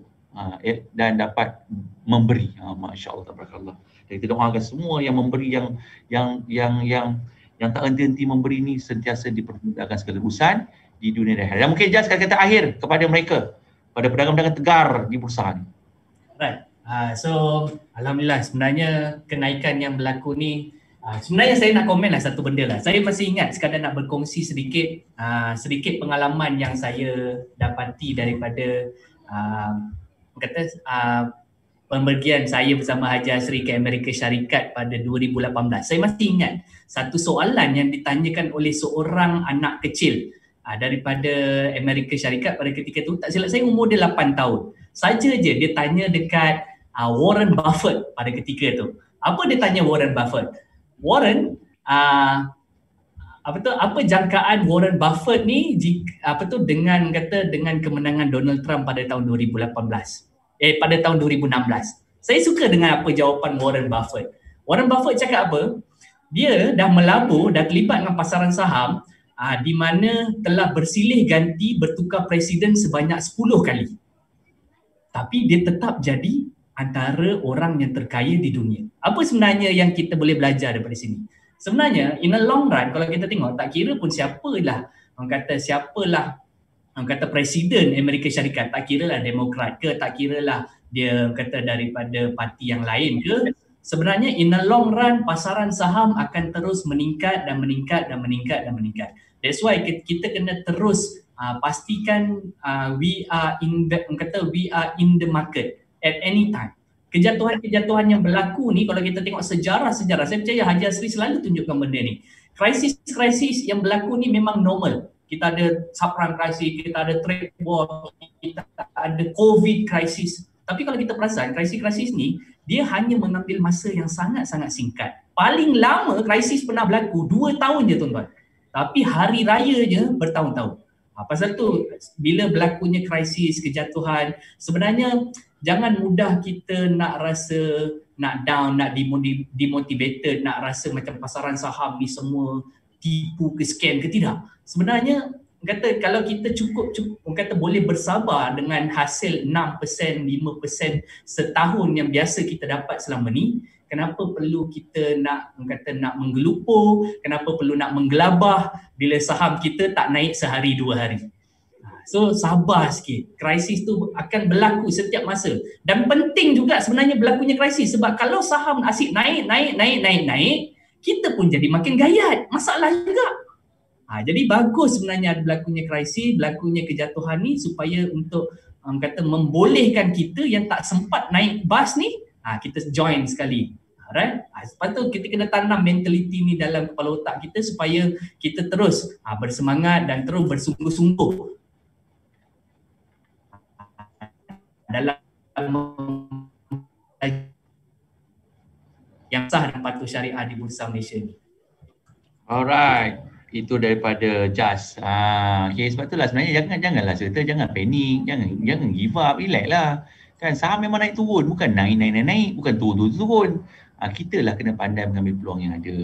dan dapat memberi. Masya-Allah, tabarakallah. Dan kita doakan semua yang memberi, yang tak henti-henti memberi ni sentiasa dipermudahkan segala urusan di dunia dan akhirat. Dan mungkin just kata-kata akhir kepada mereka, pada pedagang-pedagang tegar di bursa ni. Right. So alhamdulillah, sebenarnya kenaikan yang berlaku ni, sebenarnya saya nak komen lah satu benda lah. Saya masih ingat, sekadar nak berkongsi sedikit pengalaman yang saya dapati daripada pembergian saya bersama Haji Asri ke Amerika Syarikat pada 2018. Saya masih ingat satu soalan yang ditanyakan oleh seorang anak kecil daripada Amerika Syarikat pada ketika itu. Tak silap saya umur dia 8 tahun. Saja je dia tanya dekat Warren Buffett pada ketika itu. Apa dia tanya Warren Buffett? Warren, apa jangkaan Warren Buffett ni dengan kemenangan Donald Trump pada tahun 2018 pada tahun 2016. Saya suka dengan apa jawapan Warren Buffett. Warren Buffett cakap apa? Dia dah melabur, dah terlibat dengan pasaran saham di mana telah bersilih ganti bertukar presiden sebanyak 10 kali. Tapi dia tetap jadi antara orang yang terkaya di dunia. Apa sebenarnya yang kita boleh belajar daripada sini? Sebenarnya in the long run kalau kita tengok, tak kira pun siapalah presiden Amerika Syarikat, tak kira lah Demokrat ke, tak kira lah dia daripada parti yang lain ke, sebenarnya in the long run pasaran saham akan terus meningkat dan meningkat dan meningkat dan meningkat. That's why kita kena terus pastikan we are in the market at any time. Kejatuhan-kejatuhan yang berlaku ni, kalau kita tengok sejarah-sejarah, saya percaya Haji Asri selalu tunjukkan benda ni. Krisis-krisis yang berlaku ni memang normal. Kita ada subprime crisis, kita ada trade war, kita ada COVID crisis. Tapi kalau kita perasan, krisis-krisis ni dia hanya mengambil masa yang sangat-sangat singkat. Paling lama krisis pernah berlaku 2 tahun je tuan-tuan. Tapi hari raya je bertahun-tahun. Pasal tu bila berlakunya krisis, kejatuhan, sebenarnya jangan mudah kita nak rasa nak down, nak demotivated, nak rasa macam pasaran saham ni semua tipu ke scam ke, tidak. Sebenarnya kalau kita cukup boleh bersabar dengan hasil 6%, 5% setahun yang biasa kita dapat selama ni, kenapa perlu kita nak menggelupur, kenapa perlu nak menggelabah bila saham kita tak naik sehari 2 hari. So sabar sikit, krisis tu akan berlaku setiap masa. Dan penting juga sebenarnya berlakunya krisis, sebab kalau saham asyik naik, kita pun jadi makin gayat, masalah juga. Jadi bagus sebenarnya berlakunya krisis, berlakunya kejatuhan ni supaya untuk membolehkan kita yang tak sempat naik bas ni, kita join sekali. Right? Lepas tu kita kena tanam mentaliti ni dalam kepala otak kita supaya kita terus bersemangat dan terus bersungguh-sungguh dalam yang sah dan patuh syariah di Bursa Malaysia ni. Alright, itu daripada Jas. Okay, sebab itulah sebenarnya janganlah cerita, jangan panik, jangan give up, relax lah. Kan saham memang naik turun, bukan naik, bukan turun. Kita lah kena pandai mengambil peluang yang ada,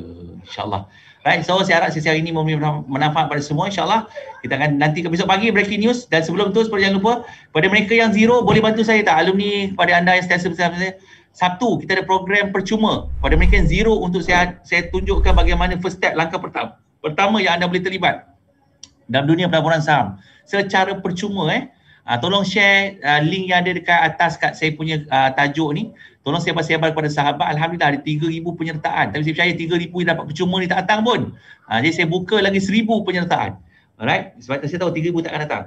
insyaAllah. Right, so saya harap sesi hari ini memberi manfaat pada semua, insyaAllah. Kita akan nantikan besok pagi breaking news, dan sebelum tu seperti jangan lupa, pada mereka yang zero, boleh bantu saya tak? Alumni, pada anda yang setiasa bersama saya, Sabtu kita ada program percuma. Pada mereka yang zero, untuk saya tunjukkan bagaimana first step, langkah pertama yang anda boleh terlibat dalam dunia pelaburan saham secara percuma. Tolong share link yang ada dekat atas kat saya punya tajuk ni. Tolong sebar-sebar kepada sahabat. Alhamdulillah ada 3,000 penyertaan. Tapi saya percaya 3,000 yang dapat percuma ni tak datang pun. Jadi saya buka lagi 1,000 penyertaan. Alright? Sebab saya tahu 3,000 tak akan datang.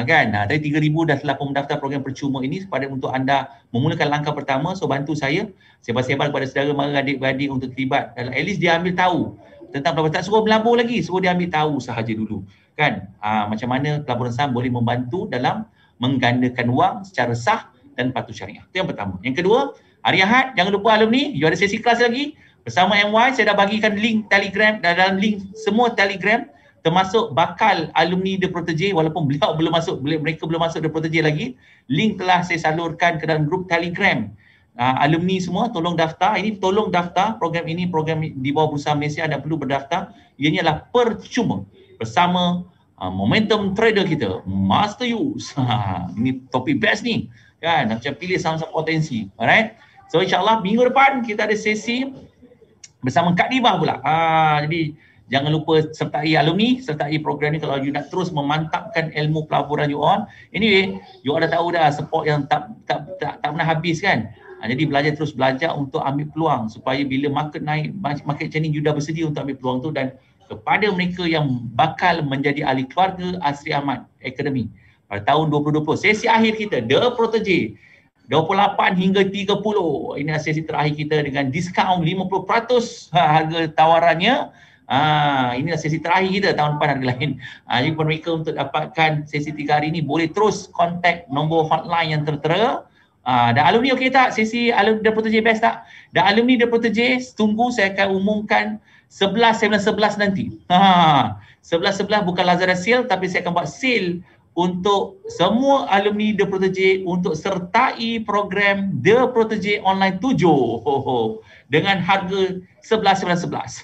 Kan? Tapi 3,000 dah telah mendaftar program percuma ini pada untuk anda memulakan langkah pertama. So bantu saya sebar-sebar kepada saudara mara adik-beradik untuk terlibat. At least dia ambil tahu tentang pelaburan. Tak suruh melabur lagi, suruh dia ambil tahu sahaja dulu. Kan? Macam mana pelaburan saham boleh membantu dalam menggandakan wang secara sah dan patuh syariah. Itu yang pertama. Yang kedua, hari Ahad, jangan lupa alumni, you ada sesi kelas lagi bersama MY. Saya dah bagikan link Telegram, dalam link semua Telegram, termasuk bakal alumni The Protege, walaupun mereka belum masuk The Protege lagi. Link telah saya salurkan ke dalam grup Telegram. Alumni semua tolong daftar. Ini tolong daftar program ini, program di bawah Bursa Malaysia, anda perlu berdaftar. Ianya adalah percuma bersama momentum trader kita, Master Yus. Ini topik best ni. Kan, macam pilih saham-saham potensi. Alright. So insyaAllah minggu depan kita ada sesi bersama Kak Nibah pula. Jadi jangan lupa sertai alumni, sertai program ni kalau you nak terus memantapkan ilmu pelaburan you on. Anyway, you dah tahu dah support yang tak pernah habis kan. Jadi terus belajar untuk ambil peluang supaya bila market naik, market macam ni you dah bersedia untuk ambil peluang tu. Dan kepada mereka yang bakal menjadi ahli keluarga Asri Ahmad Academy pada tahun 2020, sesi akhir kita The Protege 28 hingga 30. Ini sesi terakhir kita dengan diskaun 50% harga tawarannya. Inilah sesi terakhir kita, tahun depan harga lain. Jadi kepada mereka untuk dapatkan sesi 3 hari ini boleh terus kontak nombor hotline yang tertera. Dan alumni okey tak? Sesi alumni The Protege best tak? Dan alumni The Protege, tunggu saya akan umumkan 11 nanti. 11 bukan Lazada sale, tapi saya akan buat sale untuk semua alumni The Protege untuk sertai program The Protege Online 7 dengan harga 11.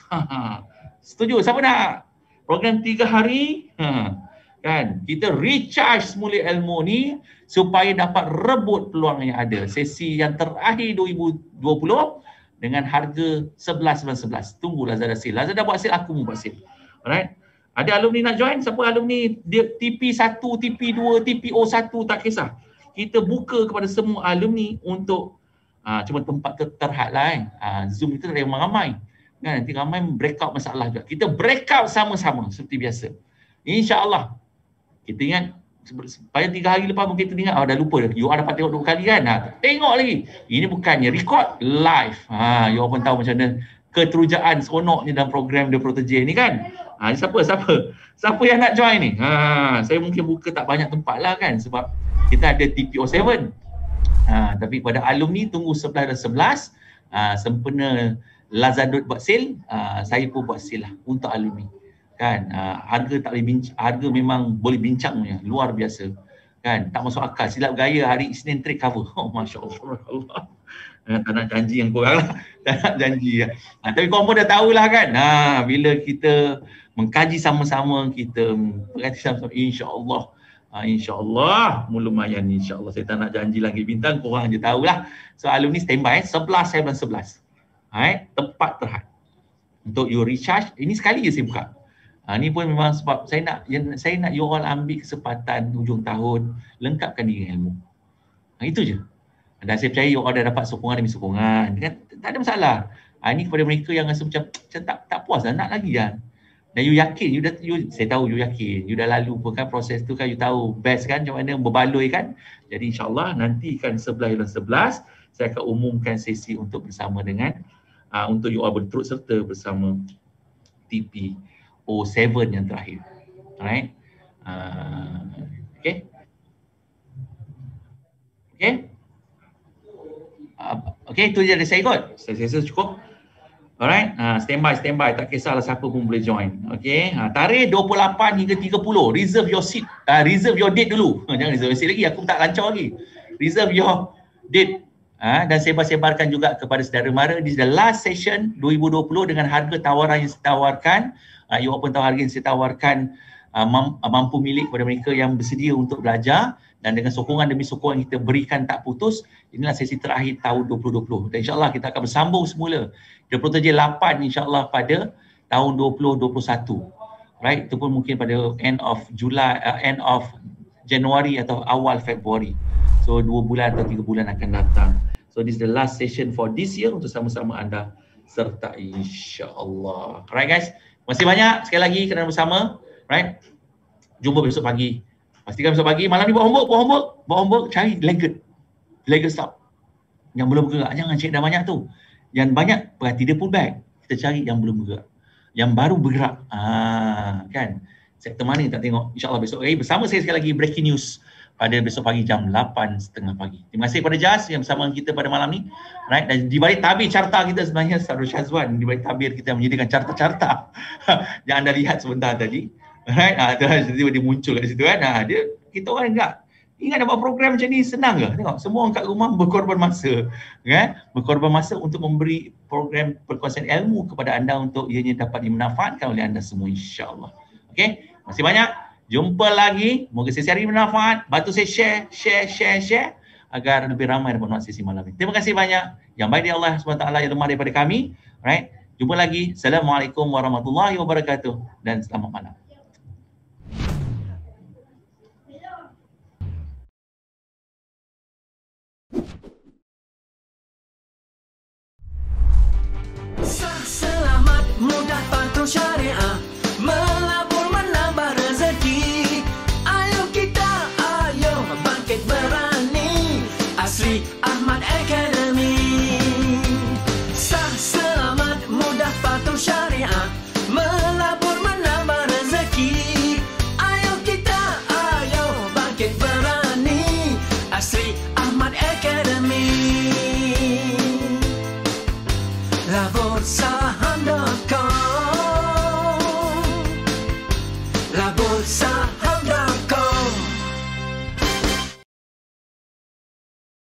Setuju? Siapa nak? Program 3 hari, kan? Kita recharge semula ilmu ni supaya dapat rebut peluang yang ada. Sesi yang terakhir 2020 dengan harga 11. Tunggu Lazada sale. Lazada buat sale, aku mau buat sale. Alright? Ada alumni nak join? Siapa alumni dia TP1, TP2, TPO1, tak kisah. Kita buka kepada semua alumni untuk cuma tempat terhad lah Zoom itu ada yang ramai. Kan, nanti ramai breakout masalah juga. Kita breakout sama-sama seperti biasa. InsyaAllah. Kita ingat, supaya 3 hari lepas mungkin kita ingat, dah lupa dah. You all dapat tengok 2 kali kan? Tengok lagi. Ini bukannya record, live. You all pun tahu macam mana keterujaan seronoknya dalam program The Protege ni kan? Siapa yang nak join ni? Saya mungkin buka tak banyak tempat lah kan, sebab kita ada TPO7. Tapi pada alumni tunggu 11 dan 11, sempena Lazada buat sale, saya pun buat sale lah untuk alumni. Kan, harga tak boleh bincang, harga memang boleh bincang punya, luar biasa. Kan, tak masuk akal. Silap gaya hari Isnin trade cover. Masya-Allah. Tak nak janji yang korang lah. Tak nak janji lah. Tapi korang pun dah tahulah kan. Bila kita mengkaji sama-sama, kita berkati sama-sama, insya-Allah. InsyaAllah lumayan, insyaAllah. Saya tak nak janji lagi bintang, korang je tahulah. So alumni standby 11. Tempat terhad untuk you recharge. Ini sekali je saya buka. Ini pun memang sebab saya nak you all ambil kesempatan hujung tahun, lengkapkan diri ilmu. Itu je. Dan saya percaya you all dah dapat sokongan demi sokongan. Kan? Tak ada masalah. Ini kepada mereka yang rasa macam tak puas dah, nak lagi kan. Dan you yakin, saya tahu you yakin, you dah lalu pun kan proses tu kan, you tahu best kan macam mana berbaloi kan. Jadi insyaAllah nanti kan 11 saya akan umumkan sesi untuk bersama dengan untuk you all berturut serta bersama TPO7 yang terakhir. Alright. Okay. Okay, itu je dari saya kot. Saya rasa cukup. Alright, standby. Tak kisahlah siapa pun boleh join. Okay, tarikh 28 hingga 30. Reserve your seat, reserve your date dulu. Jangan reserve seat lagi, aku tak lancar lagi. Reserve your date. Dan sebar-sebarkan juga kepada saudara mara. This is the last session 2020 dengan harga tawaran yang saya tawarkan. You pun tahu harga yang saya tawarkan mampu milik kepada mereka yang bersedia untuk belajar, dan dengan sokongan demi sokongan kita berikan tak putus. Inilah sesi terakhir tahun 2020 dan insyaAllah kita akan bersambung semula The Protege 8 insyaAllah pada tahun 2021. Right, itu pun mungkin pada end of Januari atau awal Februari. So 2 bulan atau 3 bulan akan datang. So this is the last session for this year untuk sama-sama anda sertai insyaAllah. Alright guys, terima kasih banyak sekali lagi kerana bersama. Right, jumpa besok pagi. Pastikan besok pagi, malam ni buat homework, cari lagged stop. Yang belum bergerak, jangan cek dah banyak tu. Yang banyak, berarti dia pull back. Kita cari yang belum bergerak. Yang baru bergerak. Kan? Sektor mana tak tengok. InsyaAllah besok bersama saya sekali lagi breaking news pada besok pagi jam 8.30 pagi. Terima kasih kepada Jas yang bersama kita pada malam ni. Right? Dan di balik tabir carta kita sebenarnya Sarul Syazwan. Di balik tabir kita menyediakan carta-carta yang anda lihat sebentar tadi. Right? Tiba-tiba dia muncul kat situ kan. Kita orang ingat nak buat program macam ni senang ke? Tengok, semua orang kat rumah berkorban masa. Kan? Berkorban masa untuk memberi program perkongsian ilmu kepada anda untuk ianya dapat dimanfaatkan oleh anda semua insyaAllah. Okay? Masih banyak. Jumpa lagi. Moga sesi hari bermanfaat. Bantu saya share agar lebih ramai dapat menonton sesi malam ini. Terima kasih banyak. Yang baik dari Allah SWT yang lemah daripada kami. Right? Jumpa lagi. Assalamualaikum warahmatullahi wabarakatuh. Dan selamat malam. Selamat mudah pantau syariah.